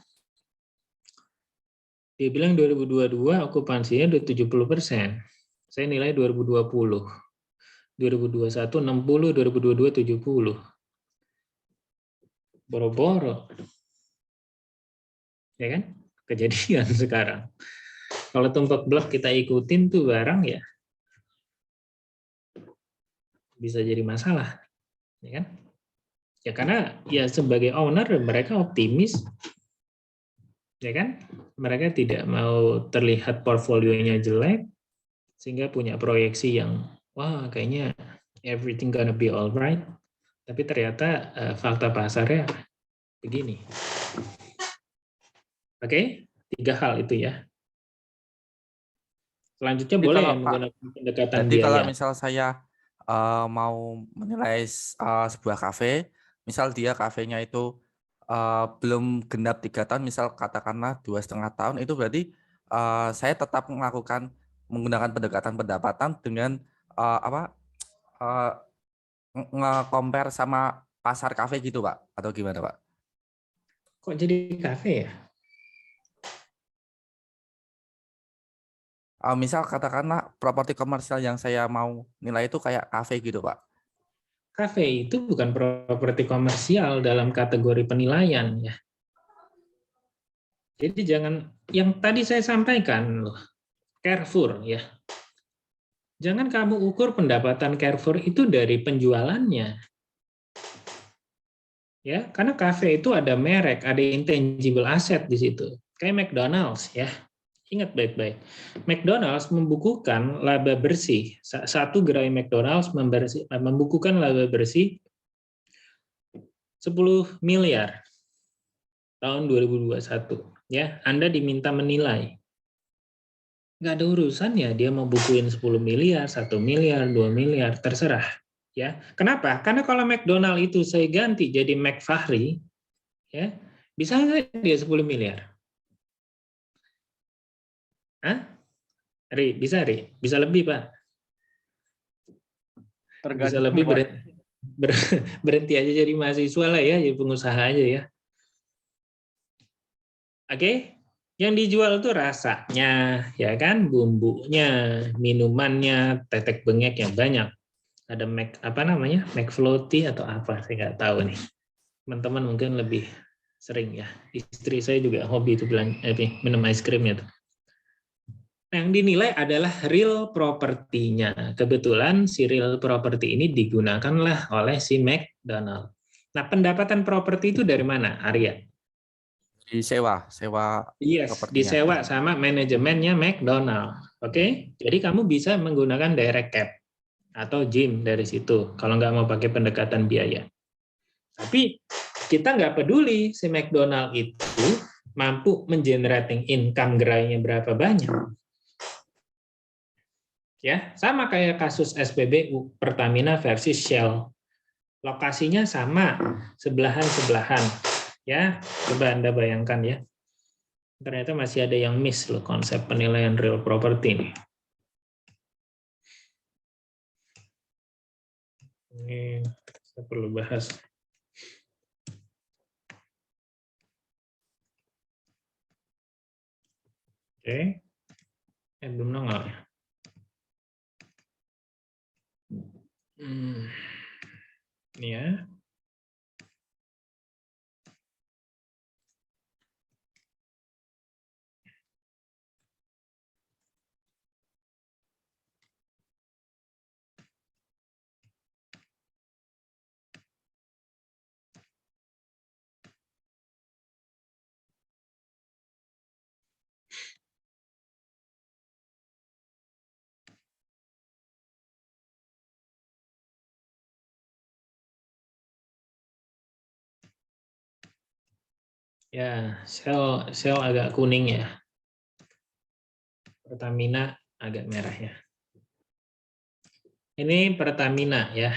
Dia bilang 2022 okupansinya udah 70%. Saya nilai 2020. 2021 60, 2022 70. Boro-boro. Ya kan? Kejadian sekarang. Kalau tumpak blok kita ikutin tuh barang ya bisa jadi masalah. Ya kan? Ya karena ya sebagai owner mereka optimis. Ya kan? Mereka tidak mau terlihat portfolionya jelek sehingga punya proyeksi yang wah kayaknya everything gonna be alright. Tapi ternyata fakta pasarnya begini. Oke, 3 hal itu ya. Selanjutnya Jadi boleh kalau ya Pak, menggunakan pendekatan jadi kalau biaya. misal saya mau menilai sebuah kafe, misal dia kafenya itu belum genap 3 tahun, misal katakanlah 2,5 tahun, itu berarti saya tetap menggunakan pendekatan pendapatan dengan nge-compare sama pasar kafe gitu Pak, atau gimana Pak? Kok jadi kafe ya? Misal katakanlah properti komersial yang saya mau nilai itu kayak kafe gitu Pak. Kafe itu bukan properti komersial dalam kategori penilaian ya. Jadi jangan yang tadi saya sampaikan loh, Carrefour ya. Jangan kamu ukur pendapatan Carrefour itu dari penjualannya. Ya, karena kafe itu ada merek, ada intangible asset di situ. Kayak McDonald's ya. Ingat baik-baik. McDonald's membukukan laba bersih. Satu gerai McDonald's membukukan laba bersih 10 miliar tahun 2021. Ya, Anda diminta menilai. Nggak ada urusan ya dia mau bukuin 10 miliar, 1 miliar, 2 miliar, terserah. Ya, kenapa? Karena kalau McDonald itu saya ganti jadi McFahri, ya bisa nggak dia 10 miliar? Hah? Bisa lebih Pak. Bisa lebih berhenti aja jadi mahasiswa lah ya, jadi pengusaha aja ya. Oke, yang dijual tuh rasanya, ya kan, bumbunya, minumannya, tetek bengek yang banyak. Ada McFloaty atau apa, saya nggak tahu nih. Teman-teman mungkin lebih sering ya. Istri saya juga hobi itu minum es krimnya tuh. Yang dinilai adalah real property-nya. Kebetulan si real property ini digunakanlah oleh si McDonald. Nah, pendapatan properti itu dari mana, Arya? Disewa, sewa Yes, propertinya. disewa sama manajemennya McDonald. Oke, jadi kamu bisa menggunakan direct cap atau JIM dari situ kalau nggak mau pakai pendekatan biaya. Tapi kita nggak peduli si McDonald itu mampu mengenerating income gerainya berapa banyak. Ya, sama kayak kasus SPBU Pertamina versus Shell. Lokasinya sama, sebelahan-sebelahan. Ya, coba Anda bayangkan ya. Ternyata masih ada yang miss loh konsep penilaian real property nih. Ini saya perlu bahas. Oke. Belum nongol ya. Ini ya. Ya, sel agak kuning ya. Pertamina agak merah ya. Ini Pertamina ya.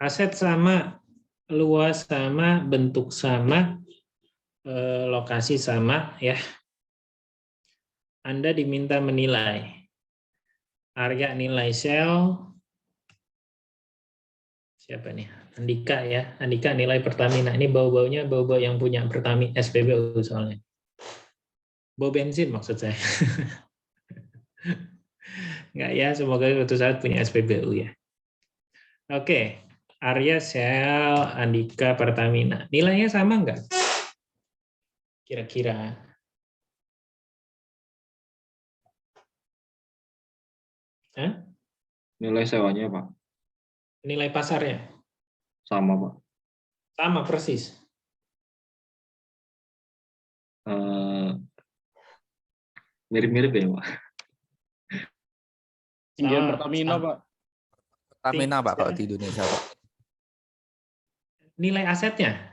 Aset sama, luas sama, bentuk sama, lokasi sama ya. Anda diminta menilai. Arya nilai sel. Siapa nih? Andika ya. Andika nilai Pertamina. Ini bau-baunya bau-bau yang punya Pertamina SPBU soalnya. Bau bensin maksud saya. Enggak ya, semoga suatu saat punya SPBU ya. Oke. Arya, Sel, Andika, Pertamina. Nilainya sama enggak? Kira-kira. Hah? Nilai sewanya, Pak. Nilai pasarnya? Sama, Pak. Sama persis. Mirip-mirip ya, Pak. Tinggian Sama, Pertamina, sama. Pak. Pertamina, Pak, kalau di Indonesia, Pak. Nilai asetnya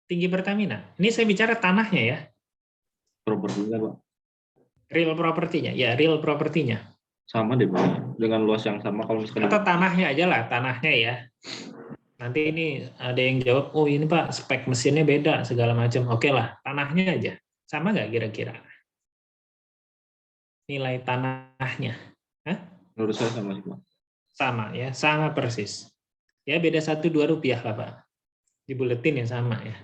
tinggi Pertamina. Ini saya bicara tanahnya ya. Propertinya, Pak. Real propertinya. Ya, real propertinya. Sama deh, Pak. Dengan luas yang sama kalau misalkan Atau tanahnya aja lah, tanahnya ya. Nanti ini ada yang jawab, oh ini Pak, spek mesinnya beda, segala macam. Oke lah, tanahnya aja. Sama nggak kira-kira? Nilai tanahnya. Hah? menurut saya sama sih, Pak. Sama ya, sama persis. Ya beda 1-2 rupiah lah Pak. Di buletin ya sama ya.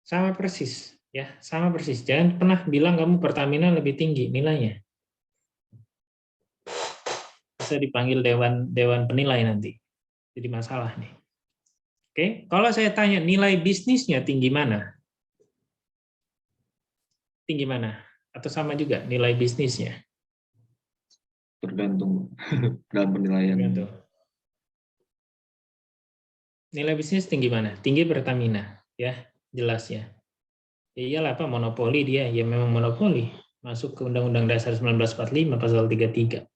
Sama persis. Ya, sama persis. Jangan pernah bilang kamu Pertamina lebih tinggi nilainya. Bisa dipanggil dewan penilai nanti. Jadi masalah nih. Oke, kalau saya tanya nilai bisnisnya tinggi mana? Tinggi mana? Atau sama juga nilai bisnisnya? Tergantung dalam penilaian. Tergantung. Nilai bisnis tinggi mana? Tinggi Pertamina, ya jelas ya. Ya iyalah Pak, monopoli dia, ya memang monopoli. Masuk ke Undang-Undang Dasar 1945 pasal 33.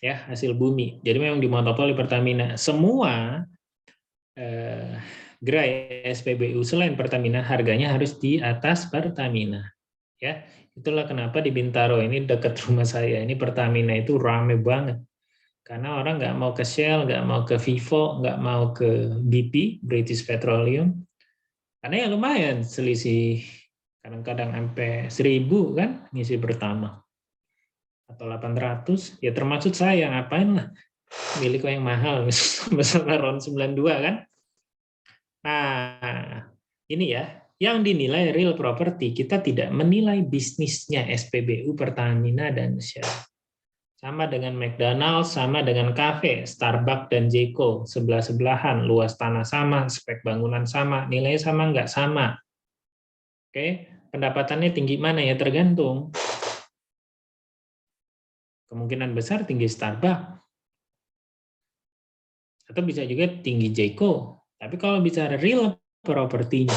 Ya, hasil bumi. Jadi memang dimonopoli Pertamina. Semua gerai SPBU selain Pertamina harganya harus di atas Pertamina. Ya, itulah kenapa di Bintaro ini dekat rumah saya ini Pertamina itu rame banget. Karena orang nggak mau ke Shell, nggak mau ke Vivo, nggak mau ke BP, British Petroleum. Karena ya lumayan selisih kadang-kadang sampai 1.000 kan ngisi pertama. Atau 800, ya termasuk saya, ngapain lah milik yang mahal, misalnya RON 92 kan. Nah, ini ya, Yang dinilai real property, kita tidak menilai bisnisnya SPBU, Pertamina, dan Shell. Sama dengan McDonald's, sama dengan kafe, Starbucks dan Jeko, sebelah-sebelahan, luas tanah sama, spek bangunan sama, nilainya sama nggak sama. Oke, pendapatannya tinggi mana ya, tergantung. Kemungkinan besar tinggi Starbucks. Atau bisa juga tinggi Jeko. Tapi kalau bicara real propertinya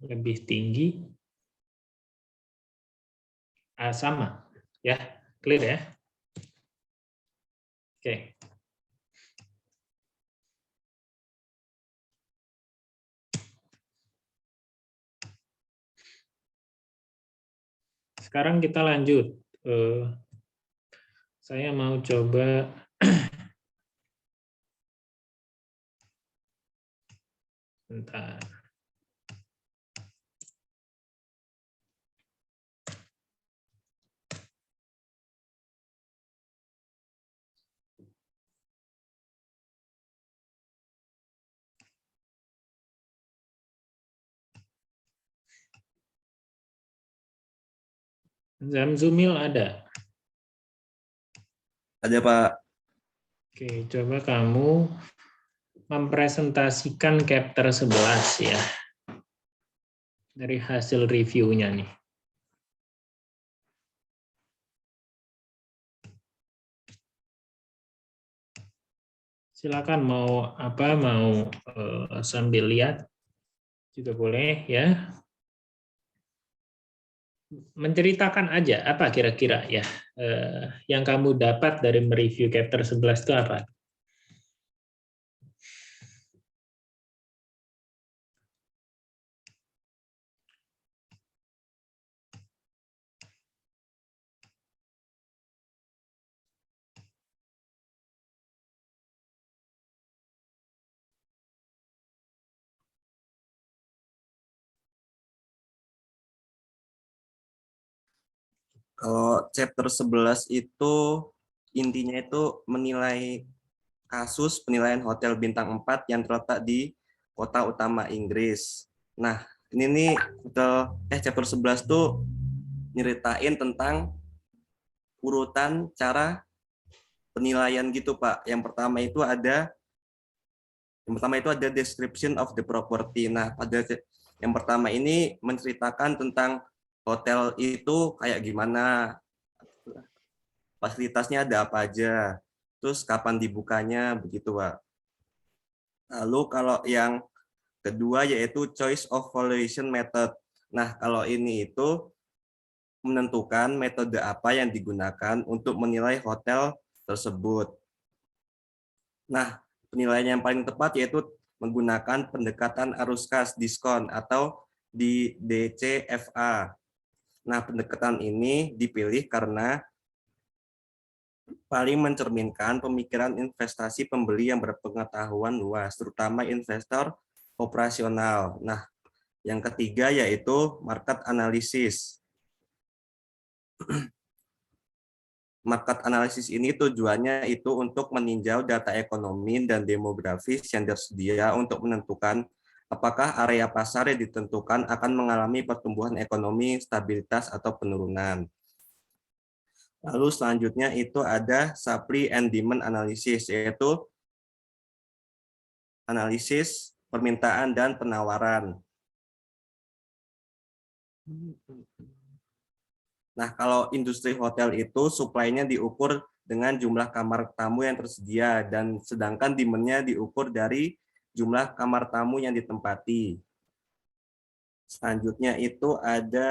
lebih tinggi, sama. Ya, clear ya? Oke. Sekarang kita lanjut. Saya mau coba bentar. Zamzumil ada? Ada Pak. Oke, coba kamu mempresentasikan chapter 11 ya. Dari hasil reviewnya nih. Silakan mau sambil lihat juga boleh ya. Menceritakan aja apa kira-kira ya yang kamu dapat dari mereview chapter 11 itu apa? Kalau chapter 11 itu intinya itu menilai kasus penilaian hotel bintang 4 yang terletak di kota utama Inggris. Nah, ini nih chapter 11 tuh nyeritain tentang urutan cara penilaian gitu, Pak. Yang pertama itu ada description of the property. Nah, pada yang pertama ini menceritakan tentang hotel itu kayak gimana, fasilitasnya ada apa aja, terus kapan dibukanya, begitu Pak. Lalu kalau yang kedua yaitu choice of valuation method. Nah, kalau ini itu menentukan metode apa yang digunakan untuk menilai hotel tersebut. Nah, penilaian yang paling tepat yaitu menggunakan pendekatan arus kas diskon atau di DCFA. Nah, pendekatan ini dipilih karena paling mencerminkan pemikiran investasi pembeli yang berpengetahuan luas, terutama investor operasional. Nah, yang ketiga yaitu market analysis. Market analysis ini tujuannya itu untuk meninjau data ekonomi dan demografis yang tersedia untuk menentukan apakah area pasar yang ditentukan akan mengalami pertumbuhan ekonomi, stabilitas, atau penurunan. Lalu selanjutnya itu ada supply and demand analysis, yaitu analisis permintaan dan penawaran. Nah, kalau industri hotel itu supply-nya diukur dengan jumlah kamar tamu yang tersedia, dan sedangkan demand-nya diukur dari jumlah kamar tamu yang ditempati. Selanjutnya itu ada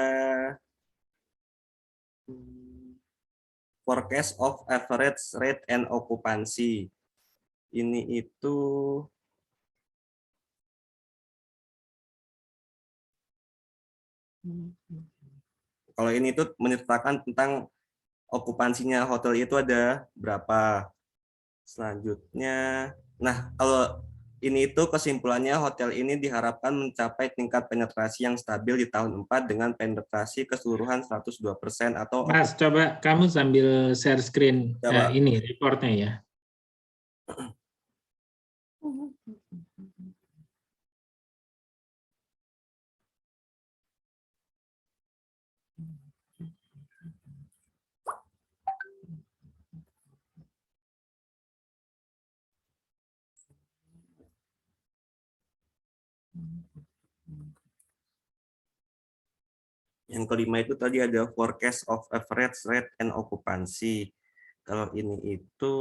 forecast of average rate and occupancy. Ini itu kalau ini tuh menceritakan tentang okupansinya hotel itu ada berapa. Selanjutnya, nah kalau ini itu kesimpulannya hotel ini diharapkan mencapai tingkat penetrasi yang stabil di tahun 4 dengan penetrasi keseluruhan 102% atau... Mas, coba kamu sambil share screen ini reportnya ya. Yang kelima itu tadi ada forecast of average rate and occupancy. Kalau ini itu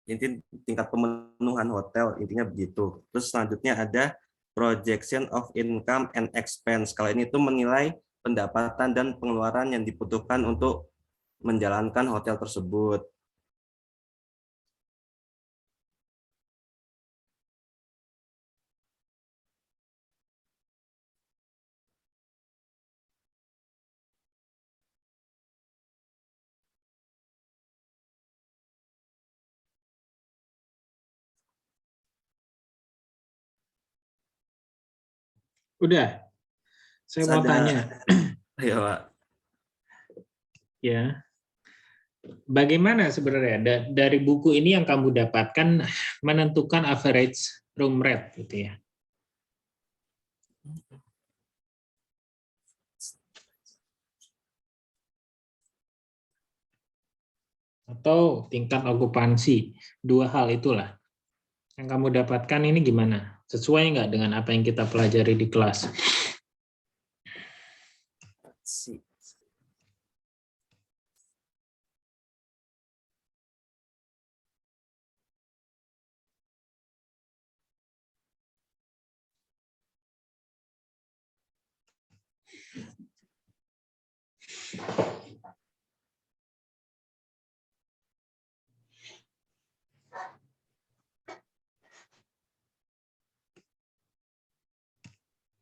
inti tingkat pemenuhan hotel, intinya begitu. Terus selanjutnya ada projection of income and expense. Kalau ini itu menilai pendapatan dan pengeluaran yang dibutuhkan untuk menjalankan hotel tersebut. Udah. Saya mau tanya. Ya, Pak. Ya. Bagaimana sebenarnya dari buku ini yang kamu dapatkan menentukan average room rate gitu ya? Atau tingkat okupansi, dua hal itulah yang kamu dapatkan ini gimana? Sesuai nggak dengan apa yang kita pelajari di kelas?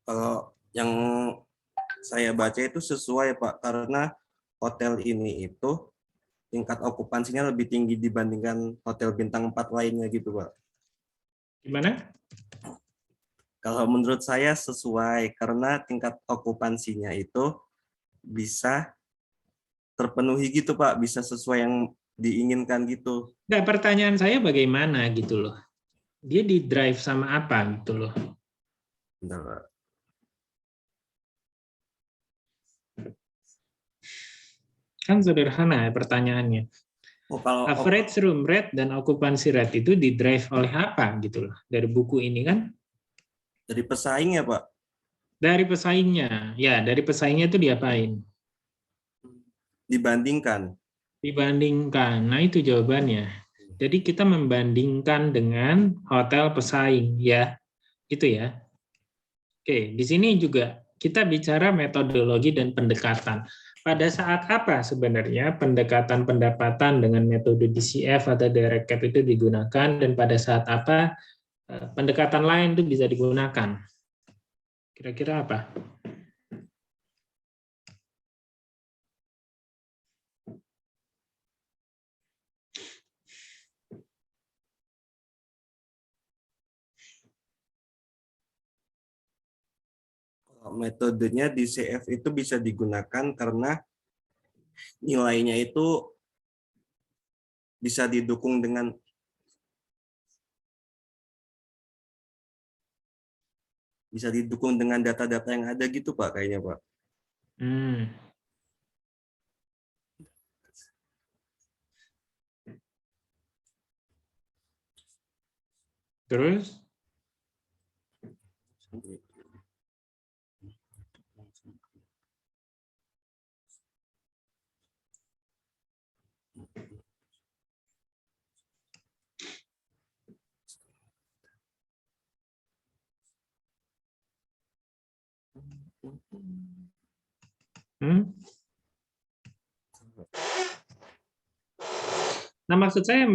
Kalau yang saya baca itu sesuai, Pak, karena hotel ini itu tingkat okupansinya lebih tinggi dibandingkan hotel bintang 4 lainnya gitu, Pak. Gimana? Kalau menurut saya sesuai, karena tingkat okupansinya itu bisa terpenuhi gitu, Pak, bisa sesuai yang diinginkan gitu. Nah, pertanyaan saya bagaimana gitu loh. Dia di drive sama apa gitu loh. Bentar, Pak. Kan sederhana ya pertanyaannya. Oh, kalau Average room rate dan occupancy rate itu di drive oleh apa gitu loh. Dari buku ini kan. dari pesaing ya, Pak? Dari pesaingnya. Ya, dari pesaingnya itu diapain? Dibandingkan. Dibandingkan. Nah, itu jawabannya. Jadi kita membandingkan dengan hotel pesaing ya. Gitu ya. Oke, di sini juga kita bicara metodologi dan pendekatan. Pada saat apa sebenarnya pendekatan pendapatan dengan metode DCF atau direct cap itu digunakan dan pada saat apa pendekatan lain itu bisa digunakan? Kira-kira apa? Metodenya DCF itu bisa digunakan karena nilainya itu bisa didukung dengan data-data yang ada gitu, Pak, kayaknya, Pak. Terus? Nah, maksud saya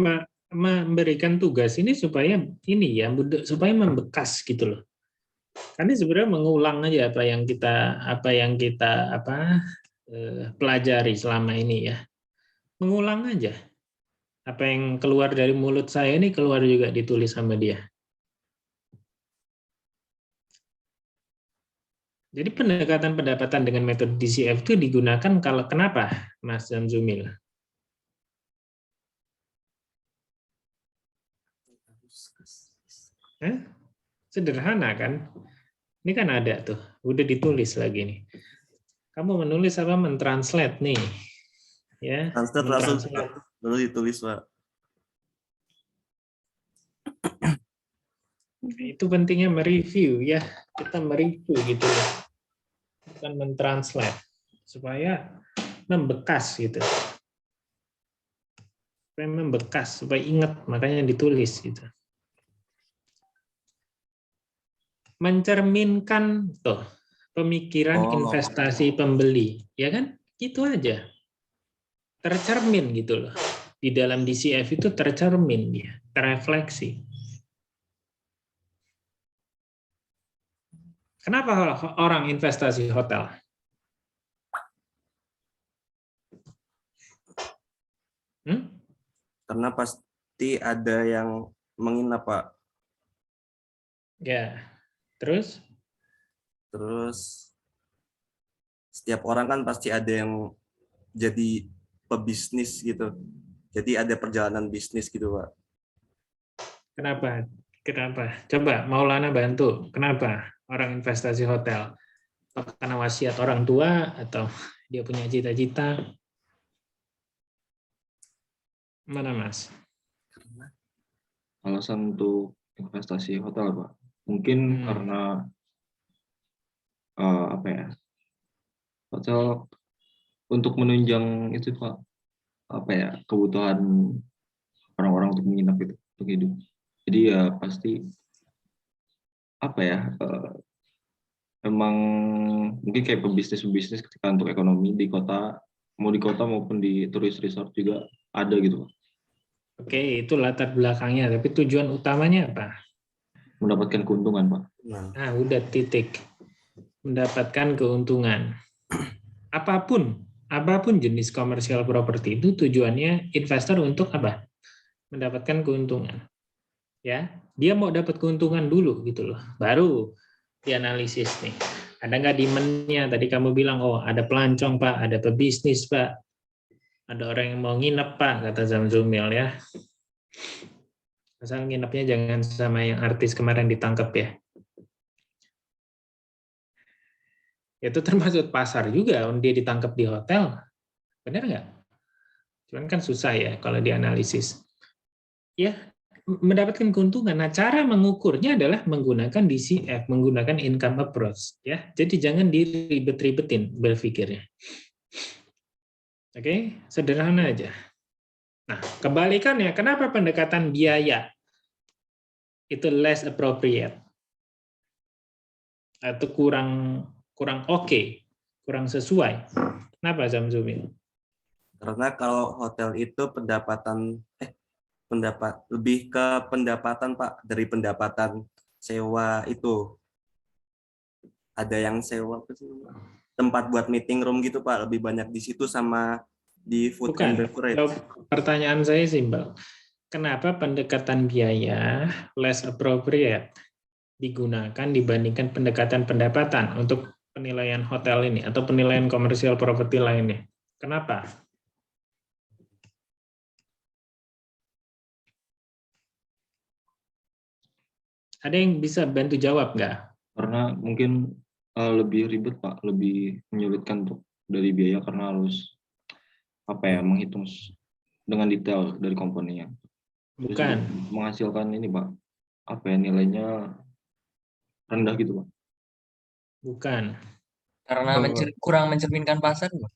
memberikan tugas ini supaya ini ya, supaya membekas gitu loh. Karena sebenarnya mengulang aja apa yang kita pelajari selama ini ya. Mengulang aja. Apa yang keluar dari mulut saya ini keluar juga ditulis sama dia. Jadi pendekatan pendapatan dengan metode DCF itu digunakan kalau kenapa, Mas Zamzumil? Sederhana kan? Ini kan ada tuh, udah ditulis lagi nih. Kamu menulis apa? Mentranslate nih. Ya, Translate langsung mentranslate. lalu ditulis Pak. Itu pentingnya mereview ya. Kita mereview gitu ya. Bukan mentranslate. Supaya membekas gitu. Supaya membekas, supaya ingat, makanya ditulis gitu. Mencerminkan tuh pemikiran investasi pembeli, ya kan? Gitu aja. Tercermin gitu loh. Di dalam DCF itu tercermin dia, terefleksi. Kenapa orang investasi hotel? Karena pasti ada yang menginap Pak. Ya, terus? Terus setiap orang kan pasti ada yang jadi pebisnis gitu. Jadi ada perjalanan bisnis gitu Pak. Kenapa? Kenapa? Coba Maulana bantu. Kenapa orang investasi hotel? Apakah karena wasiat orang tua atau dia punya cita-cita? Mana Mas? Alasan untuk investasi hotel, Pak. Mungkin karena apa ya? Hotel untuk menunjang itu, Pak. Apa ya? Kebutuhan orang-orang untuk menginap itu, untuk hidup. Jadi ya pasti apa ya? Memang mungkin kayak pebisnis ketika untuk ekonomi di kota, mau di kota maupun di tourist resort juga ada gitu, Pak. Oke, itu latar belakangnya. Tapi tujuan utamanya apa? Mendapatkan keuntungan, Pak. Nah, udah titik. Mendapatkan keuntungan. Apapun jenis komersial properti itu tujuannya investor untuk apa? Mendapatkan keuntungan. Ya, dia mau dapat keuntungan dulu gitu loh. Baru dianalisis nih. Ada nggak demand-nya? Tadi kamu bilang, oh ada pelancong Pak, ada pebisnis Pak. Ada orang yang mau nginep Pak, kata Zamzumil ya. Asal nginepnya jangan sama yang artis kemarin ditangkap ya. Itu termasuk pasar juga, dia ditangkap di hotel. Benar nggak? Cuman kan susah ya kalau dianalisis. Ya, mendapatkan keuntungan. Nah, cara mengukurnya adalah menggunakan DCF, menggunakan income approach. Ya, jadi jangan diribet-ribetin berpikirnya. Oke, sederhana aja. Nah, kebalikannya, kenapa pendekatan biaya itu less appropriate atau kurang oke, kurang sesuai? Kenapa Zamzumi? Karena kalau hotel itu lebih ke pendapatan Pak dari pendapatan sewa itu. Ada yang sewa tempat buat meeting room gitu Pak, lebih banyak di situ sama di food and beverage. Pertanyaan saya simpel. Kenapa pendekatan biaya less appropriate digunakan dibandingkan pendekatan pendapatan untuk penilaian hotel ini atau penilaian komersial properti lainnya? Kenapa? Ada yang bisa bantu jawab nggak? Karena mungkin lebih ribet, Pak, lebih menyulitkan untuk dari biaya karena harus menghitung dengan detail dari komponennya. Bukan. Terus menghasilkan ini, Pak, nilainya rendah gitu, Pak. Bukan. Karena kurang mencerminkan pasar, Pak.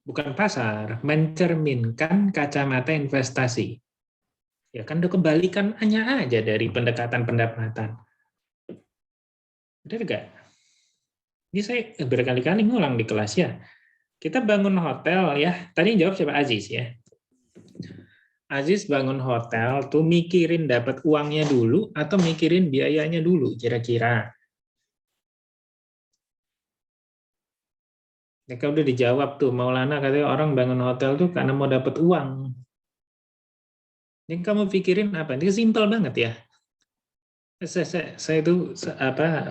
Bukan pasar, mencerminkan kacamata investasi. Ya kan udah kebalikannya aja dari pendekatan pendapatan. Benar nggak? Ini saya berkali-kali ngulang di kelas ya. Kita bangun hotel ya. Tadi yang jawab siapa? Aziz ya. Aziz bangun hotel tuh mikirin dapat uangnya dulu atau mikirin biayanya dulu kira-kira. Ya kalau udah dijawab tuh Maulana katanya orang bangun hotel tuh karena mau dapat uang. Ini kamu pikirin apa? Ini simpel banget ya. Saya itu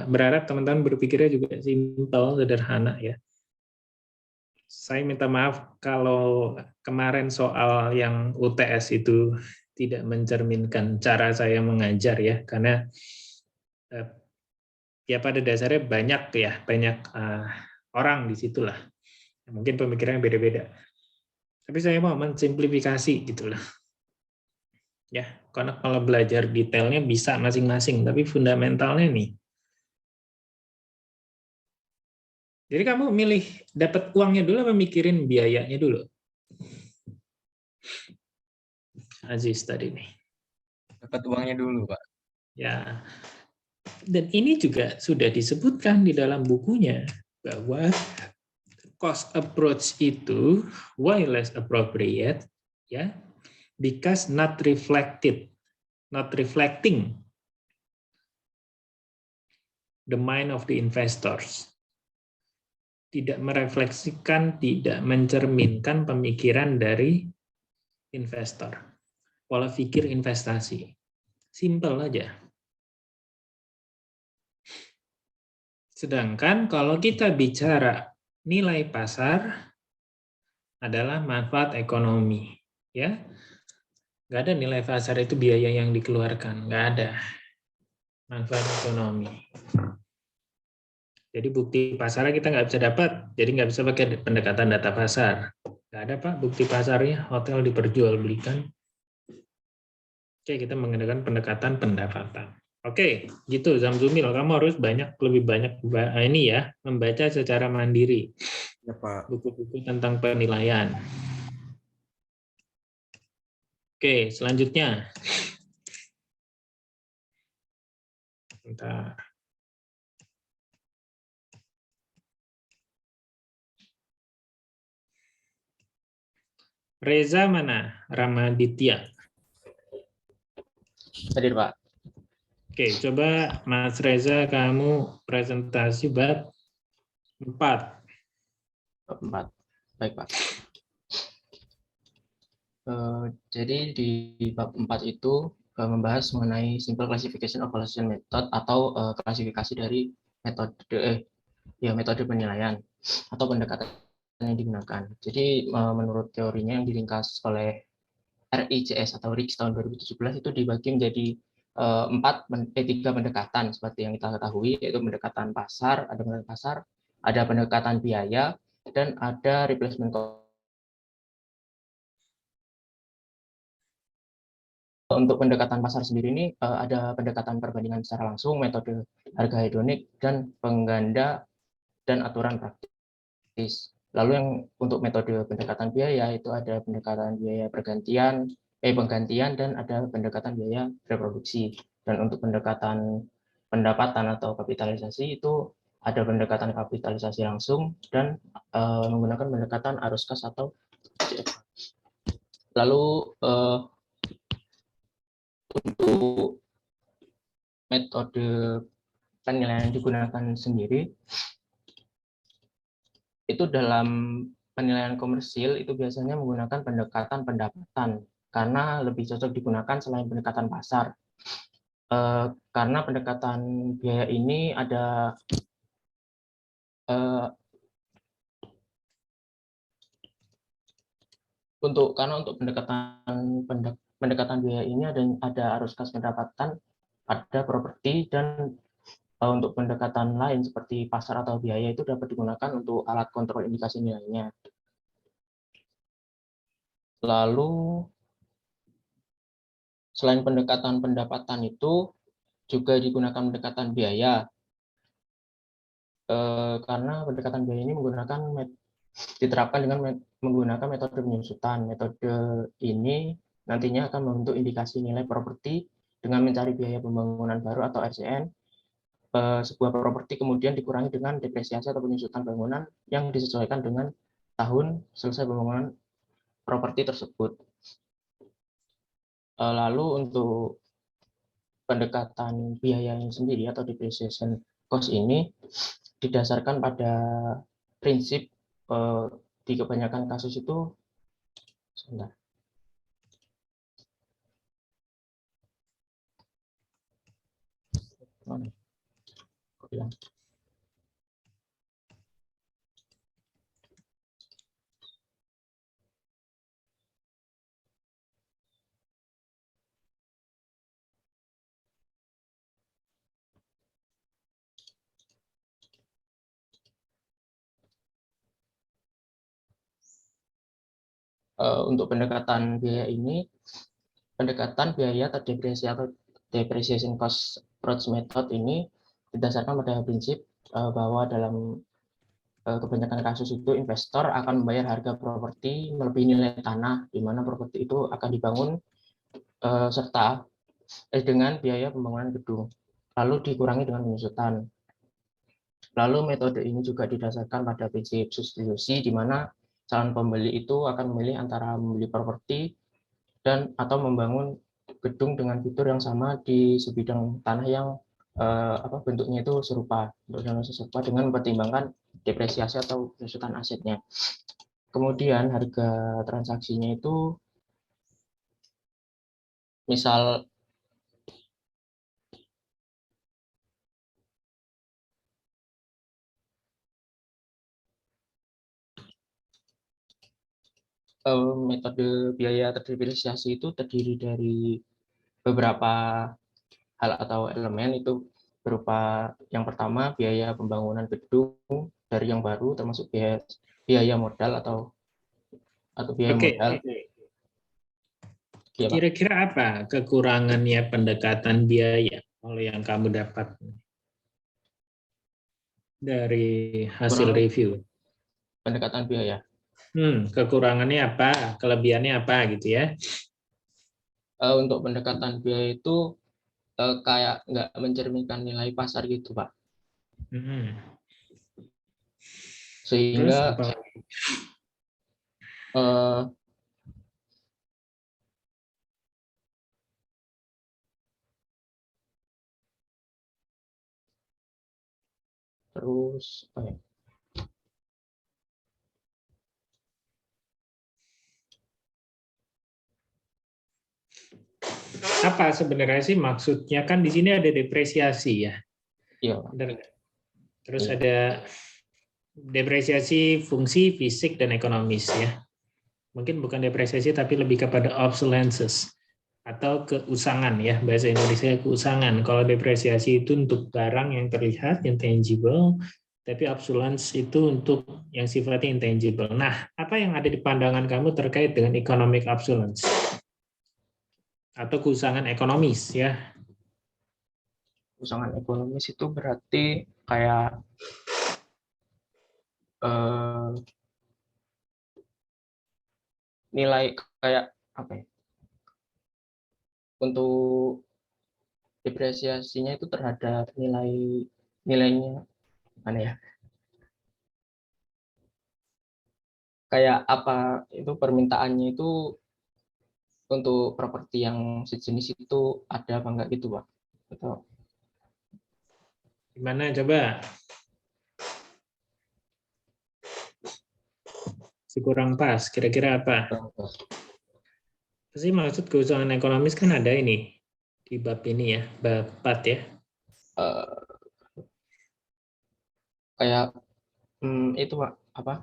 berharap teman-teman berpikirnya juga simpel, sederhana ya. Saya minta maaf kalau kemarin soal yang UTS itu tidak mencerminkan cara saya mengajar ya, karena ya pada dasarnya banyak orang di situlah. Mungkin pemikirannya beda-beda. Tapi saya mau mensimplifikasi gitu loh. Ya, karena kalau belajar detailnya bisa masing-masing, tapi fundamentalnya nih. Jadi kamu milih dapat uangnya dulu apa mikirin biayanya dulu? Aziz tadi nih. Dapat uangnya dulu, Pak. Ya. Dan ini juga sudah disebutkan di dalam bukunya bahwa cost approach itu why less appropriate, ya, because not reflecting the mind of the investors. Tidak merefleksikan, tidak mencerminkan pemikiran dari investor. Pola pikir investasi. Simple aja. Sedangkan kalau kita bicara nilai pasar adalah manfaat ekonomi, ya. Nggak ada nilai pasar itu biaya yang dikeluarkan, nggak ada. Manfaat ekonomi. Jadi bukti pasarnya kita nggak bisa dapat, jadi nggak bisa pakai pendekatan data pasar. Nggak ada Pak bukti pasarnya, hotel diperjualbelikan. Oke, kita menggunakan pendekatan pendapatan. Oke, gitu Zamzumil, kamu harus lebih banyak ini ya, membaca secara mandiri Ya, Pak. buku-buku tentang penilaian. Oke, selanjutnya. Bentar. Reza mana? Ramaditya. Hadir, Pak. Oke, coba Mas Reza kamu presentasi bab 4. Bab 4. Baik, Pak. Jadi di bab 4 itu membahas mengenai simple classification of valuation method atau klasifikasi dari metode penilaian atau pendekatan yang digunakan. Jadi menurut teorinya yang diringkas oleh RICS atau RICS tahun 2017 itu dibagi menjadi tiga pendekatan seperti yang kita ketahui, yaitu pendekatan pasar, ada pendekatan biaya, dan ada replacement cost. Untuk pendekatan pasar sendiri ini ada pendekatan perbandingan secara langsung, metode harga hedonik, dan pengganda dan aturan praktis. Lalu yang untuk metode pendekatan biaya itu ada pendekatan biaya penggantian dan ada pendekatan biaya reproduksi. Dan untuk pendekatan pendapatan atau kapitalisasi itu ada pendekatan kapitalisasi langsung dan menggunakan pendekatan arus kas atau CFA. Lalu untuk metode penilaian yang digunakan sendiri itu dalam penilaian komersil itu biasanya menggunakan pendekatan pendapatan karena lebih cocok digunakan selain pendekatan pasar. Karena pendekatan biaya ini ada untuk pendekatan biaya ini ada arus kas pendapatan, ada properti, dan untuk pendekatan lain seperti pasar atau biaya itu dapat digunakan untuk alat kontrol indikasi nilainya. Lalu selain pendekatan pendapatan itu juga digunakan pendekatan biaya. Karena pendekatan biaya ini diterapkan dengan menggunakan metode penyusutan. Metode ini nantinya akan membentuk indikasi nilai properti dengan mencari biaya pembangunan baru atau RCN. Sebuah properti kemudian dikurangi dengan depresiasi atau penyusutan bangunan yang disesuaikan dengan tahun selesai pembangunan properti tersebut. Lalu untuk pendekatan biayanya sendiri atau depreciation cost ini didasarkan pada prinsip di kebanyakan kasus itu sebentar. Untuk pendekatan biaya ini, pendekatan biaya terdepresiasi atau depreciation cost approach method ini didasarkan pada prinsip bahwa dalam kebanyakan kasus itu investor akan membayar harga properti melebihi nilai tanah di mana properti itu akan dibangun serta dengan biaya pembangunan gedung, lalu dikurangi dengan penyusutan. Lalu metode ini juga didasarkan pada prinsip substitusi di mana calon pembeli itu akan memilih antara membeli properti dan atau membangun gedung dengan fitur yang sama di sebidang tanah yang bentuknya itu serupa dengan mempertimbangkan depresiasi atau penyusutan asetnya. Kemudian harga transaksinya itu misal metode biaya terdepresiasi itu terdiri dari beberapa hal atau elemen, itu berupa yang pertama biaya pembangunan gedung dari yang baru termasuk biaya modal atau biaya modal. Ya, Pak. Kira-kira apa kekurangannya pendekatan biaya kalau yang kamu dapat dari hasil review? Pendekatan biaya. Kekurangannya apa, kelebihannya apa gitu ya? Untuk pendekatan biaya itu kayak nggak mencerminkan nilai pasar gitu, Pak. Sehingga terus apa sebenarnya sih maksudnya, kan di sini ada depresiasi ya? Iya. Benar nggak? Terus ada depresiasi fungsi fisik dan ekonomis ya. Mungkin bukan depresiasi tapi lebih kepada obsolescence atau keusangan ya, bahasa Indonesia keusangan. Kalau depresiasi itu untuk barang yang terlihat, yang tangible, tapi obsolescence itu untuk yang sifatnya intangible. Nah, apa yang ada di pandangan kamu terkait dengan economic obsolescence atau keusangan ekonomis ya? Keusangan ekonomis itu berarti kayak nilai kayak apa ya? Untuk depresiasinya itu terhadap nilainya mana ya? Kayak apa itu permintaannya itu untuk properti yang sejenis itu ada apa enggak gitu, Pak? Atau gimana coba? Si kurang pas, kira-kira apa? Sih maksud keusangan ekonomis kan ada ini di bab ini ya, bab 4 ya. Kayak itu, Pak, apa?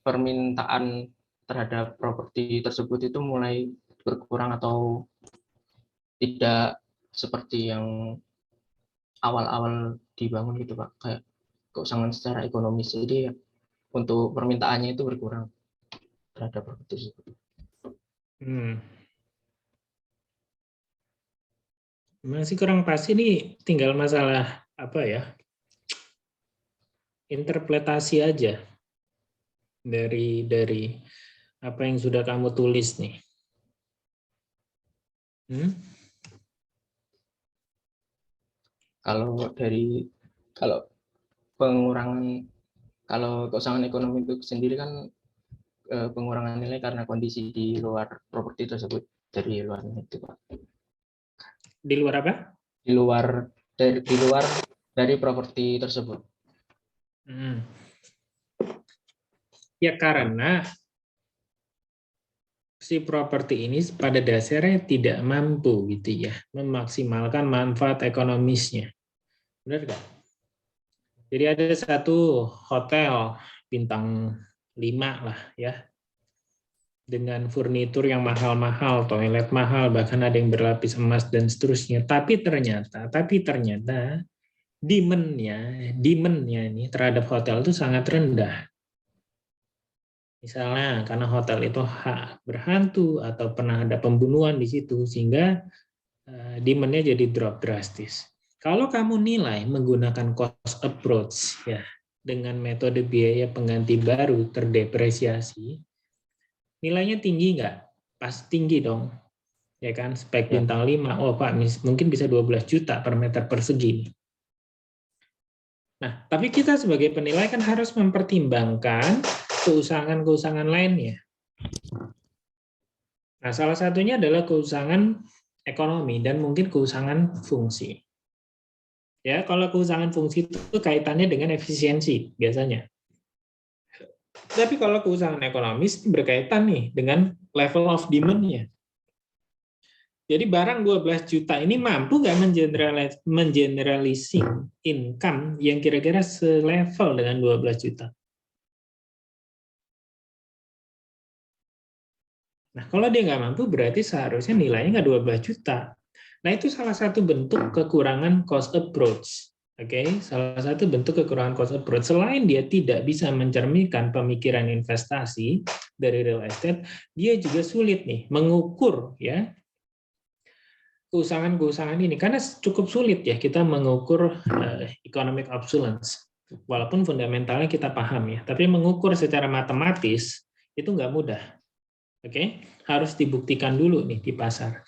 Permintaan terhadap properti tersebut itu mulai berkurang atau tidak seperti yang awal-awal dibangun gitu, Pak. Kayak keusangan secara ekonomis. Jadi untuk permintaannya itu berkurang terhadap properti tersebut. Masih kurang pasti nih, tinggal masalah apa ya? Interpretasi aja dari apa yang sudah kamu tulis nih. Kalau pengurangan, kalau keusangan ekonomi itu sendiri kan pengurangan nilai karena kondisi di luar properti tersebut, dari luar itu, Pak. Di luar apa? Di luar dari properti tersebut. Ya karena si properti ini pada dasarnya tidak mampu gitu ya memaksimalkan manfaat ekonomisnya. Benar nggak? Jadi ada satu hotel bintang 5 lah ya, dengan furnitur yang mahal-mahal, toilet mahal, bahkan ada yang berlapis emas dan seterusnya. Tapi ternyata demand-nya ini terhadap hotel itu sangat rendah. Misalnya karena hotel itu berhantu atau pernah ada pembunuhan di situ sehingga demand-nya jadi drop drastis. Kalau kamu nilai menggunakan cost approach ya dengan metode biaya pengganti baru terdepresiasi, nilainya tinggi nggak? Pasti tinggi dong. Ya kan, spek Ya. bintang 5, oh Pak mungkin bisa 12 juta per meter persegi. Nah, tapi kita sebagai penilai kan harus mempertimbangkan keusangan-keusangan lainnya. Nah, salah satunya adalah keusangan ekonomi dan mungkin keusangan fungsi. Ya, kalau keusangan fungsi itu kaitannya dengan efisiensi biasanya. Tapi kalau keusangan ekonomis berkaitan nih dengan level of demand-nya. Jadi barang 12 juta ini mampu nggak mengeneralising income yang kira-kira selevel dengan 12 juta? Nah, kalau dia nggak mampu berarti seharusnya nilainya nggak 12 juta. Nah, itu salah satu bentuk kekurangan cost approach. Oke, salah satu bentuk kekurangan cost approach. Selain dia tidak bisa mencerminkan pemikiran investasi dari real estate, dia juga sulit nih mengukur ya keusangan-keusangan ini, karena cukup sulit ya kita mengukur economic obsolescence, walaupun fundamentalnya kita paham ya, tapi mengukur secara matematis itu nggak mudah. Oke, harus dibuktikan dulu nih di pasar.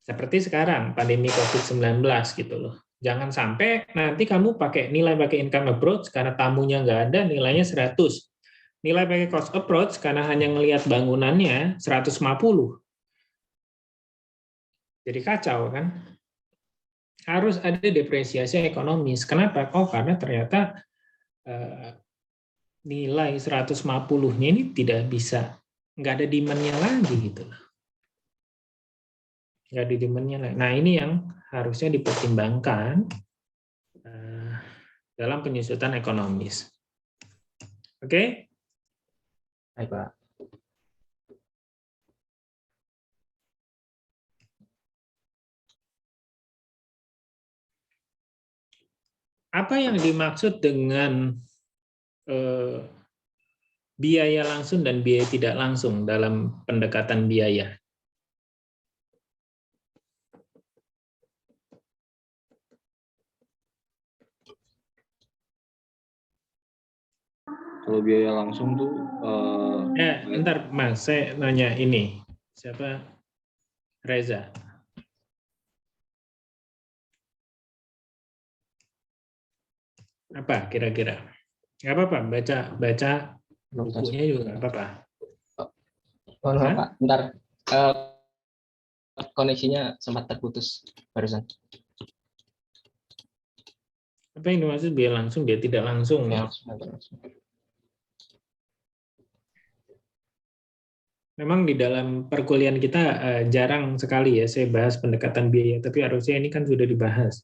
Seperti sekarang pandemi COVID-19 gitu loh. Jangan sampai nanti kamu pakai income approach karena tamunya nggak ada nilainya 100. Nilai pakai cost approach karena hanya ngelihat bangunannya 150. Jadi kacau kan? Harus ada depresiasi ekonomis. Kenapa? Oh, karena ternyata nilai 150-nya ini tidak bisa, nggak ada demand-nya lagi gitu. Nggak ada demand-nya lagi. Nah, ini yang harusnya dipertimbangkan dalam penyusutan ekonomis. Oke? Baik, Pak. Apa yang dimaksud dengan biaya langsung dan biaya tidak langsung dalam pendekatan biaya? Kalau biaya langsung tuh Bentar Mas, saya nanya ini. Siapa? Reza. Apa kira-kira? Nggak apa-apa, baca bukunya juga nggak apa-apa. Oh, no, Pak, bentar. Koneksinya sempat terputus barusan. Apa yang dimaksud biaya langsung, dia tidak langsung? Ya. Memang di dalam perkuliahan kita jarang sekali ya saya bahas pendekatan biaya, tapi harusnya ini kan sudah dibahas.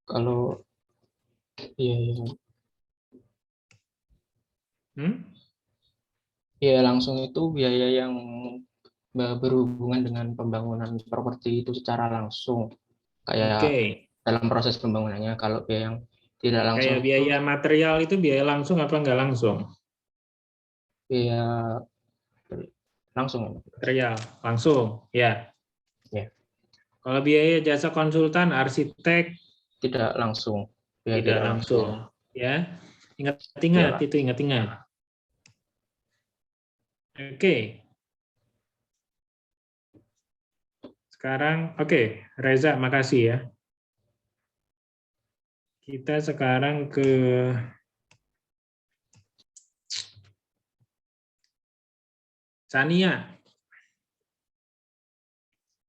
Kalau biaya langsung itu biaya yang berhubungan dengan pembangunan properti itu secara langsung, kayak dalam proses pembangunannya. Kalau biaya yang tidak langsung, kayak biaya material itu biaya langsung apa enggak langsung? Biaya langsung. Material langsung, ya. Ya. Kalau biaya jasa konsultan, arsitek tidak langsung. Biaya tidak langsung, ya. Ingat-ingat itu, ingat-ingat. Oke. Sekarang, oke, Reza, makasih ya. Kita sekarang ke Chania.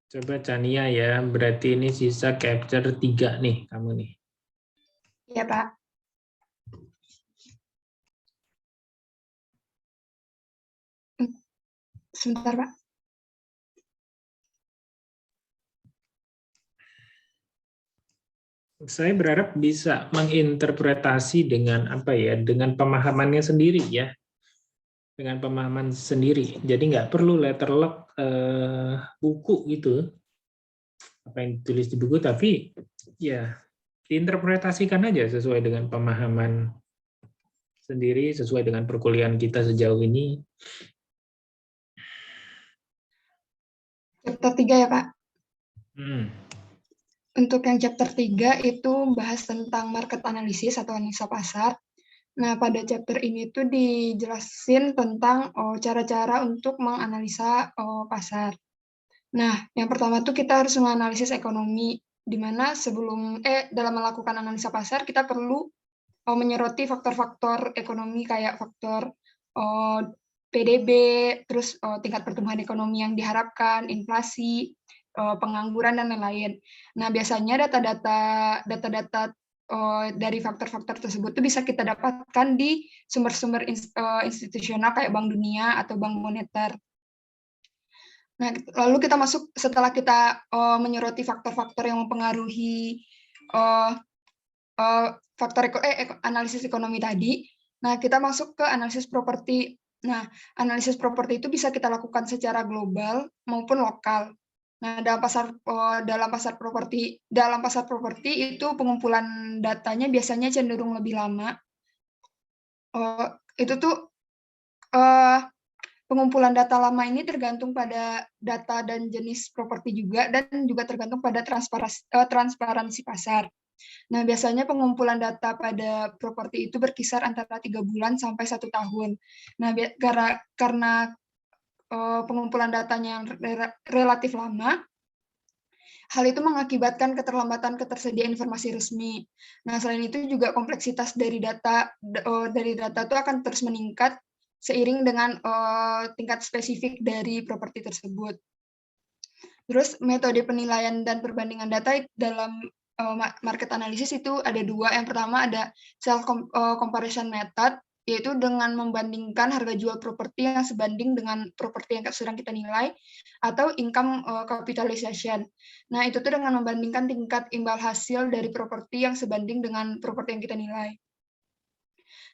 Coba Chania ya, berarti ini sisa capture 3 nih, kamu nih. Ya, Pak. Sebentar, Pak. Saya berharap bisa menginterpretasi dengan apa ya, dengan pemahamannya sendiri ya. dengan pemahaman sendiri. Jadi nggak perlu letterlock buku gitu, apa yang ditulis di buku, tapi ya diinterpretasikan aja sesuai dengan pemahaman sendiri, sesuai dengan perkuliahan kita sejauh ini. Chapter 3 ya, Pak. Hmm. Untuk yang chapter 3 itu bahas tentang market analysis atau analisa pasar. Nah, pada chapter ini tuh dijelasin tentang cara-cara untuk menganalisa pasar. Nah, yang pertama tuh kita harus menganalisis ekonomi, di mana dalam melakukan analisa pasar kita perlu menyoroti faktor-faktor ekonomi kayak faktor PDB, terus tingkat pertumbuhan ekonomi yang diharapkan, inflasi, pengangguran dan lain-lain. Nah, biasanya data-data dari faktor-faktor tersebut itu bisa kita dapatkan di sumber-sumber institusional kayak Bank Dunia atau Bank Moneter. Nah, lalu kita masuk setelah kita menyoroti faktor-faktor yang mempengaruhi analisis ekonomi tadi. Nah, kita masuk ke analisis properti. Nah, analisis properti itu bisa kita lakukan secara global maupun lokal. Nah, dalam pasar properti itu pengumpulan datanya biasanya cenderung lebih lama. Itu tuh pengumpulan data lama ini tergantung pada data dan jenis properti juga, dan juga tergantung pada transparansi pasar. Nah, biasanya pengumpulan data pada properti itu berkisar antara 3 bulan sampai 1 tahun. Nah, karena pengumpulan datanya yang relatif lama, hal itu mengakibatkan keterlambatan ketersediaan informasi resmi. Nah, selain itu juga kompleksitas dari data itu akan terus meningkat seiring dengan tingkat spesifik dari properti tersebut. Terus metode penilaian dan perbandingan data dalam market analysis itu ada 2. Yang pertama ada self comparison method, yaitu dengan membandingkan harga jual properti yang sebanding dengan properti yang sedang kita nilai, atau income capitalization. Nah, itu tuh dengan membandingkan tingkat imbal hasil dari properti yang sebanding dengan properti yang kita nilai.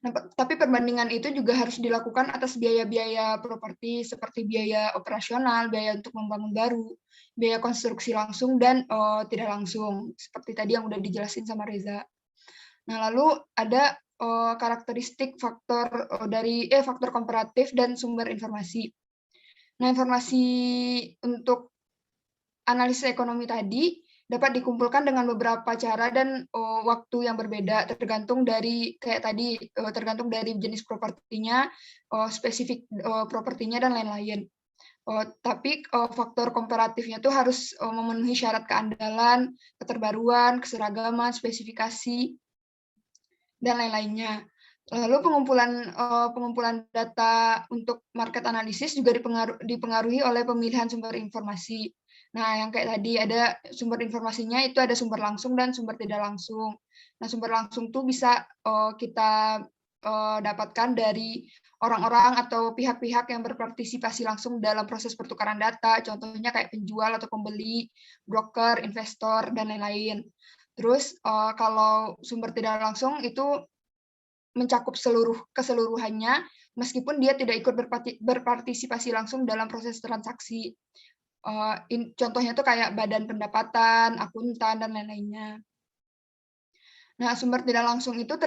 Nah, tapi perbandingan itu juga harus dilakukan atas biaya-biaya properti seperti biaya operasional, biaya untuk membangun baru, biaya konstruksi langsung dan tidak langsung, seperti tadi yang udah dijelasin sama Reza. Nah, lalu ada karakteristik faktor faktor komparatif dan sumber informasi. Nah, informasi untuk analisis ekonomi tadi dapat dikumpulkan dengan beberapa cara dan waktu yang berbeda, tergantung dari jenis propertinya, spesifik propertinya dan lain-lain. Tapi faktor komparatifnya itu harus memenuhi syarat keandalan, keterbaruan, keseragaman, spesifikasi, dan lain-lainnya. Lalu pengumpulan data untuk market analysis juga dipengaruhi oleh pemilihan sumber informasi. Nah, yang kayak tadi ada sumber informasinya itu ada sumber langsung dan sumber tidak langsung. Nah, sumber langsung tuh bisa kita dapatkan dari orang-orang atau pihak-pihak yang berpartisipasi langsung dalam proses pertukaran data, contohnya kayak penjual atau pembeli, broker, investor, dan lain-lain. Terus kalau sumber tidak langsung itu mencakup keseluruhannya, meskipun dia tidak ikut berpartisipasi langsung dalam proses transaksi. Contohnya tuh kayak badan pendapatan, akuntan, dan lain-lainnya. Nah, sumber tidak langsung itu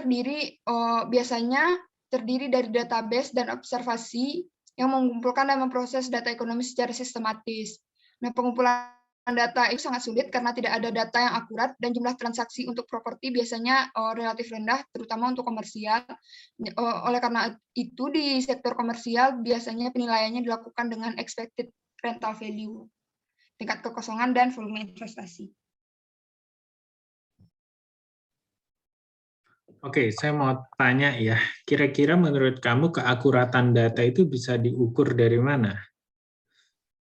biasanya terdiri dari database dan observasi yang mengumpulkan dan memproses data ekonomi secara sistematis. Nah, pengumpulan data itu sangat sulit karena tidak ada data yang akurat dan jumlah transaksi untuk properti biasanya relatif rendah, terutama untuk komersial. Oleh karena itu, di sektor komersial biasanya penilaiannya dilakukan dengan expected rental value, tingkat kekosongan, dan volume investasi. Oke, saya mau tanya ya, kira-kira menurut kamu keakuratan data itu bisa diukur dari mana,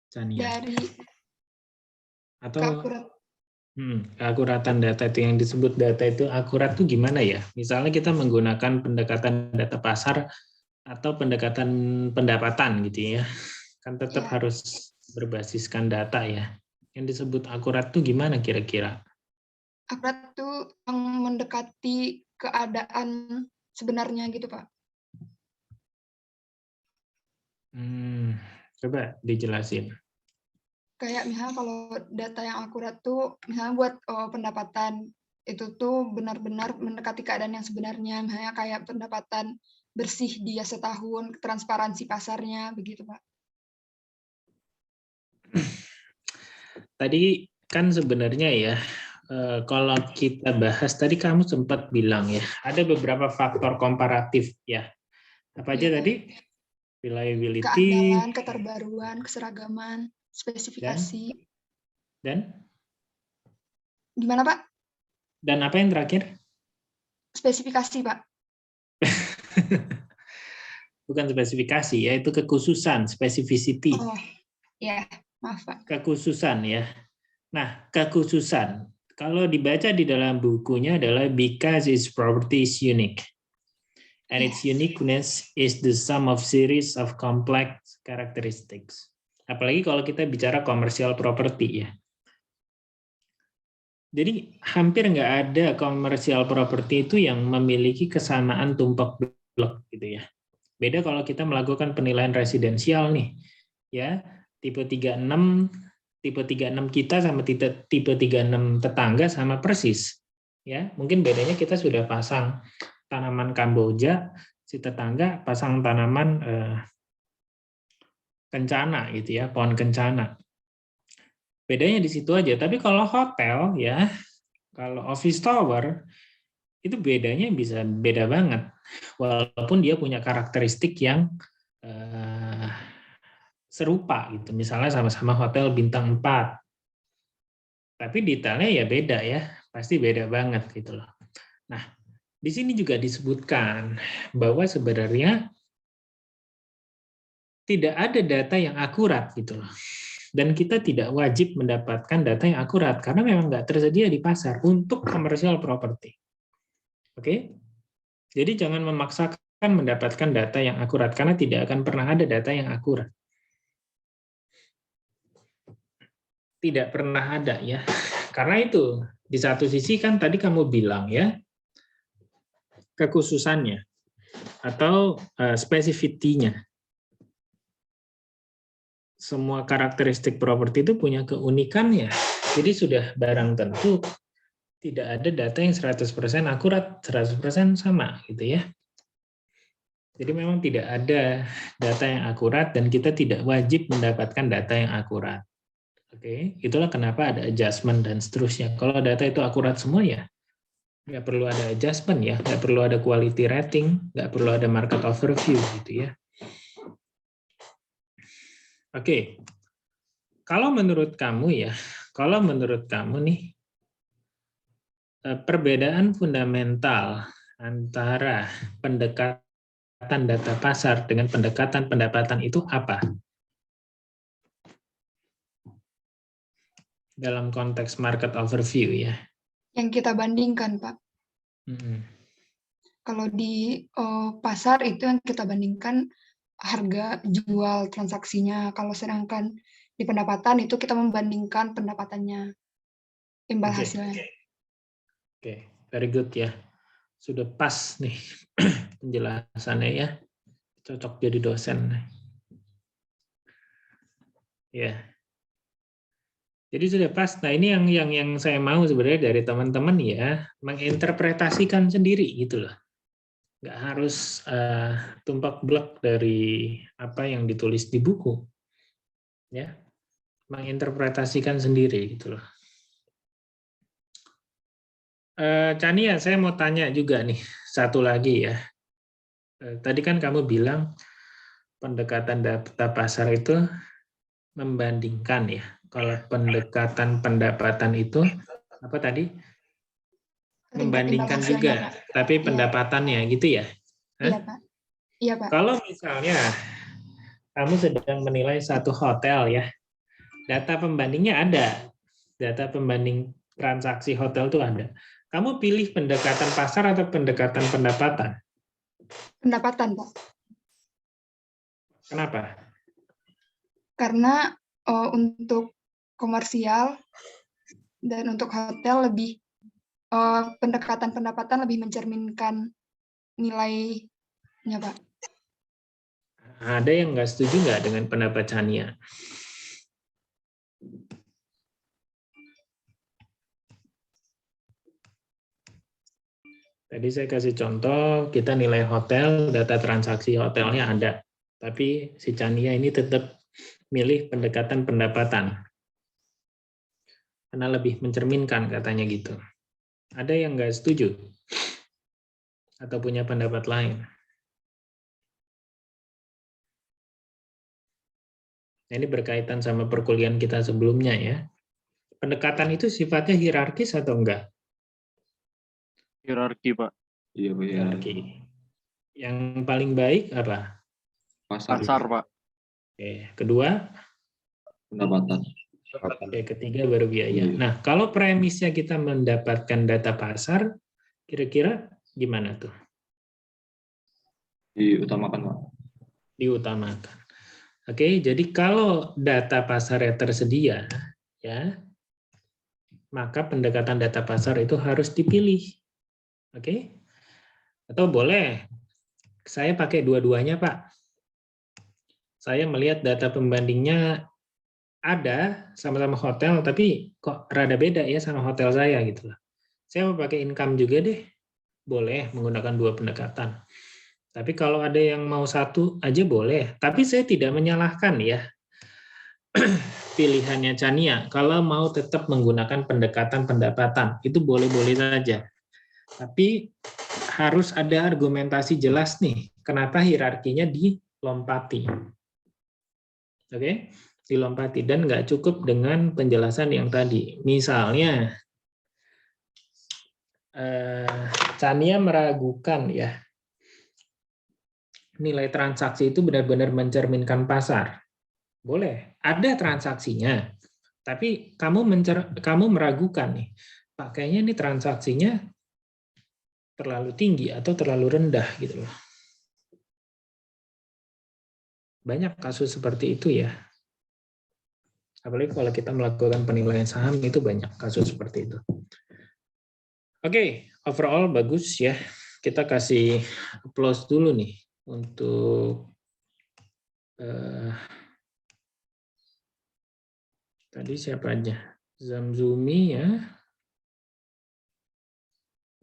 Chania? Atau keakuratan data itu yang disebut data itu akurat itu gimana ya? Misalnya kita menggunakan pendekatan data pasar atau pendekatan pendapatan gitu ya, kan tetap harus berbasiskan data ya. Yang disebut akurat itu gimana kira-kira? Akurat itu yang mendekati keadaan sebenarnya gitu, Pak. Coba dijelasin. Kayak misalnya kalau data yang akurat tuh, misalnya buat pendapatan, itu tuh benar-benar mendekati keadaan yang sebenarnya, misalnya kayak pendapatan bersih dia setahun, transparansi pasarnya, begitu Pak. Tadi kan sebenarnya ya, kalau kita bahas, tadi kamu sempat bilang ya, ada beberapa faktor komparatif ya. Apa aja Iya, Pak. tadi? Reliability, Keandalan, keterbaruan, keseragaman, dan spesifikasi. Gimana Pak? Dan apa yang terakhir? Spesifikasi, Pak. Bukan spesifikasi ya, itu kekhususan, specificity. Oh, ya, maaf Pak. Kekhususan ya. Nah, kekhususan kalau dibaca di dalam bukunya adalah because its property is unique. And its uniqueness is the sum of series of complex characteristics. Apalagi kalau kita bicara commercial property ya. Jadi hampir nggak ada commercial property itu yang memiliki kesamaan tumplek blek gitu ya. Beda kalau kita melakukan penilaian residensial nih. Ya, tipe 36 kita sama tipe 36 tetangga sama persis. Ya, mungkin bedanya kita sudah pasang tanaman Kamboja, si tetangga pasang tanaman kencana gitu ya, pohon kencana. Bedanya di situ aja. Tapi kalau hotel ya, kalau office tower itu bedanya bisa beda banget. Walaupun dia punya karakteristik yang serupa gitu. Misalnya sama-sama hotel bintang 4. Tapi detailnya ya beda ya, pasti beda banget gitu loh. Nah, di sini juga disebutkan bahwa sebenarnya tidak ada data yang akurat gitu loh. Dan kita tidak wajib mendapatkan data yang akurat karena memang nggak tersedia di pasar untuk commercial property. Oke? Jadi jangan memaksakan mendapatkan data yang akurat karena tidak akan pernah ada data yang akurat. Tidak pernah ada ya. Karena itu di satu sisi kan tadi kamu bilang ya, kekhususannya atau spesifitinya. Semua karakteristik properti itu punya keunikannya. Jadi sudah barang tentu tidak ada data yang 100% akurat, 100% sama gitu ya. Jadi memang tidak ada data yang akurat dan kita tidak wajib mendapatkan data yang akurat. Oke, itulah kenapa ada adjustment dan seterusnya. Kalau data itu akurat semua ya, nggak perlu ada adjustment ya, nggak perlu ada quality rating, nggak perlu ada market overview gitu ya. Oke, kalau menurut kamu nih, perbedaan fundamental antara pendekatan data pasar dengan pendekatan pendapatan itu apa? Dalam konteks market overview ya. Yang kita bandingkan, Pak. Kalau di pasar itu yang kita bandingkan harga jual transaksinya. Kalau sedangkan di pendapatan itu kita membandingkan pendapatannya, imbal hasilnya. Oke, very good ya. Sudah pas nih penjelasannya ya. Cocok jadi dosen. Ya. Jadi sudah pas. Nah ini yang saya mau sebenarnya dari teman-teman ya, menginterpretasikan sendiri gitu loh. Nggak harus tumpak blek dari apa yang ditulis di buku. Ya, menginterpretasikan sendiri gitu loh. Chania, saya mau tanya juga nih, satu lagi ya. Tadi kan kamu bilang pendekatan data pasar itu membandingkan ya. Kalau pendekatan pendapatan itu apa tadi? Membandingkan juga, tapi pendapatannya gitu ya? Iya, Pak. Iya, Pak. Kalau misalnya kamu sedang menilai satu hotel ya, data pembandingnya ada. Data pembanding transaksi hotel itu ada. Kamu pilih pendekatan pasar atau pendekatan pendapatan? Pendapatan, Pak. Kenapa? Karena untuk komersial dan untuk hotel lebih pendekatan pendapatan lebih mencerminkan nilainya, Pak. Ada yang nggak setuju nggak dengan pendapat Chania? Tadi saya kasih contoh, kita nilai hotel, data transaksi hotelnya ada. Tapi si Chania ini tetap milih pendekatan pendapatan. Karena lebih mencerminkan katanya gitu. Ada yang nggak setuju? Atau punya pendapat lain? Nah, ini berkaitan sama perkuliahan kita sebelumnya ya. Pendekatan itu sifatnya hierarkis atau enggak? Hierarki, Pak. Iya, Pak, ya. Hierarki. Yang paling baik apa? Pasar, Pasar, Pak. Oke, kedua, pendapatan. oke, ketiga baru biaya. Iya. Nah, kalau premisnya kita mendapatkan data pasar, kira-kira gimana tuh? Diutamakan, Pak. Diutamakan. Oke, jadi kalau data pasarnya tersedia, ya, maka pendekatan data pasar itu harus dipilih. Oke? Atau boleh, saya pakai dua-duanya, Pak. Saya melihat data pembandingnya ada sama-sama hotel, tapi kok rada beda ya sama hotel saya gitu loh. Saya mau pakai income juga deh, boleh menggunakan dua pendekatan. Tapi kalau ada yang mau satu aja boleh. Tapi saya tidak menyalahkan ya pilihannya Chania. Kalau mau tetap menggunakan pendekatan pendapatan, itu boleh-boleh saja. Tapi harus ada argumentasi jelas nih, kenapa hierarkinya dilompati. Oke? Dilompati dan nggak cukup dengan penjelasan yang tadi. Misalnya, Chania meragukan ya nilai transaksi itu benar-benar mencerminkan pasar. Boleh, ada transaksinya, tapi kamu meragukan nih, Pak, kayaknya ini transaksinya terlalu tinggi atau terlalu rendah gitu loh. Banyak kasus seperti itu ya. Apalagi kalau kita melakukan penilaian saham itu banyak kasus seperti itu. Oke, overall bagus ya. Kita kasih applause dulu nih untuk tadi siapa aja? Zamzumi ya.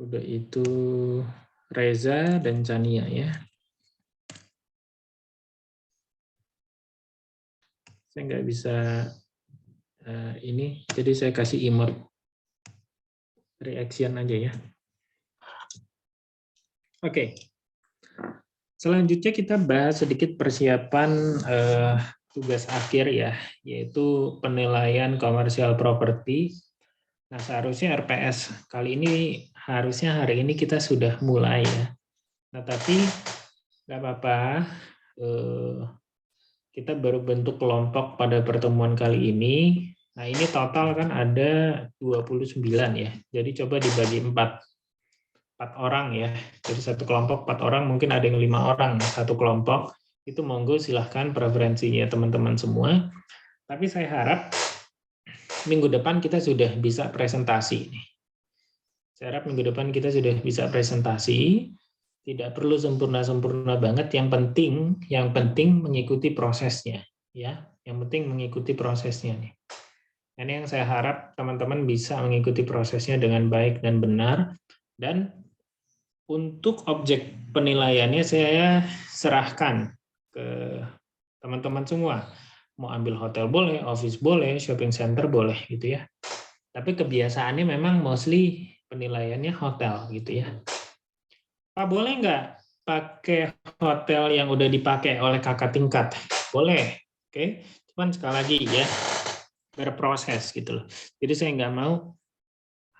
Udah itu Reza dan Chania ya. Saya nggak bisa ini, jadi saya kasih emote reaction aja ya. Oke. Selanjutnya kita bahas sedikit persiapan tugas akhir ya, yaitu penilaian komersial properti. Nah, seharusnya RPS kali ini harusnya hari ini kita sudah mulai ya. Nah, tapi nggak apa-apa. Kita baru bentuk kelompok pada pertemuan kali ini. Nah, ini total kan ada 29 ya. Jadi coba dibagi 4 orang ya. Jadi satu kelompok 4 orang, mungkin ada yang 5 orang satu kelompok. Itu monggo silahkan preferensinya teman-teman semua. Tapi saya harap minggu depan kita sudah bisa presentasi. Saya harap minggu depan kita sudah bisa presentasi. Tidak perlu sempurna-sempurna banget. Yang penting mengikuti prosesnya. Ya, yang penting mengikuti prosesnya nih. Ini yang saya harap teman-teman bisa mengikuti prosesnya dengan baik dan benar. Dan untuk objek penilaiannya saya serahkan ke teman-teman semua. Mau ambil hotel boleh, office boleh, shopping center boleh gitu ya. Tapi kebiasaannya memang mostly penilaiannya hotel gitu ya. Pak, boleh nggak pakai hotel yang udah dipakai oleh kakak tingkat? Boleh, oke. Cuman sekali lagi ya, berproses gitu loh. Jadi saya nggak mau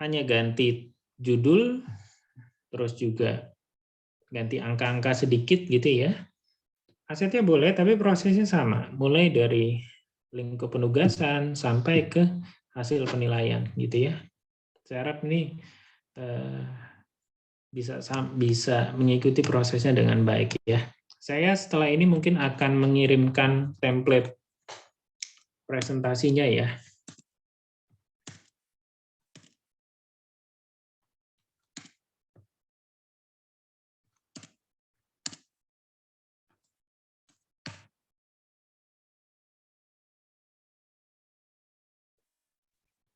hanya ganti judul, terus juga ganti angka-angka sedikit gitu ya. Asetnya boleh, tapi prosesnya sama. Mulai dari lingkup penugasan sampai ke hasil penilaian gitu ya. Saya harap ini bisa mengikuti prosesnya dengan baik ya. Saya setelah ini mungkin akan mengirimkan template presentasinya ya.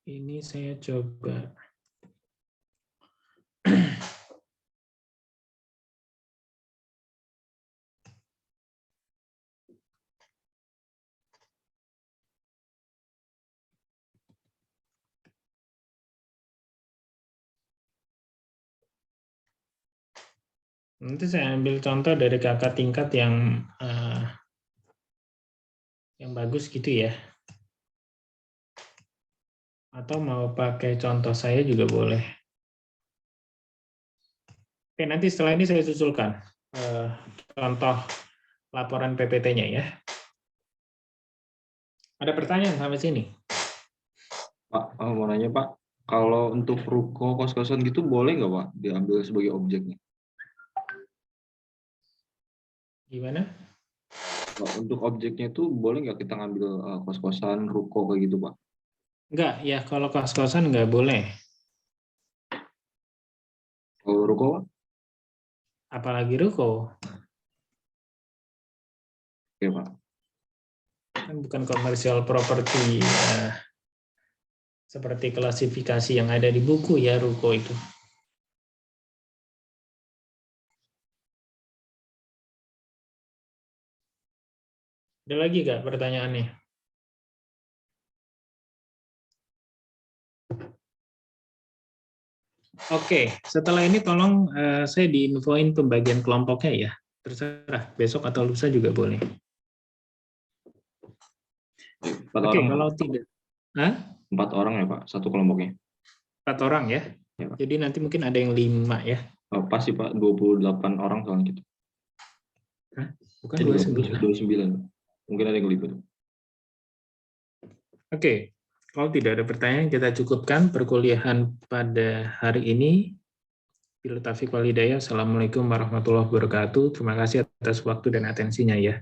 Ini saya coba. Nanti saya ambil contoh dari kakak tingkat yang bagus gitu ya. Atau mau pakai contoh saya juga boleh. Oke, nanti setelah ini saya susulkan contoh laporan PPT-nya ya. Ada pertanyaan sampai sini? Pak, mau nanya Pak, kalau untuk ruko kos-kosan gitu boleh nggak Pak diambil sebagai objeknya? Gimana? Kalau untuk objeknya itu boleh nggak kita ngambil kos-kosan, ruko kayak gitu Pak? Enggak, ya kalau kos-kosan enggak boleh. Kalau ruko Pak? Apalagi ruko. Oke Pak. Kan bukan commercial property seperti klasifikasi yang ada di buku ya, ruko itu. Ada lagi nggak pertanyaannya? Oke, setelah ini tolong saya diinfoin pembagian kelompoknya ya. Terserah, besok atau lusa juga boleh. 4 Oke, orang. kalau tidak. Hah? 4 orang ya Pak, satu kelompoknya. 4 orang ya? Ya, Pak. Jadi nanti mungkin ada yang 5 ya? Pasti Pak, 28 orang soalnya gitu. Hah? Bukan Jadi 29. 29. Mungkin ada yang keliput. Oke, kalau tidak ada pertanyaan, kita cukupkan perkuliahan pada hari ini. Billahi taufiq wal hidayah. Assalamualaikum warahmatullahi wabarakatuh. Terima kasih atas waktu dan atensinya ya.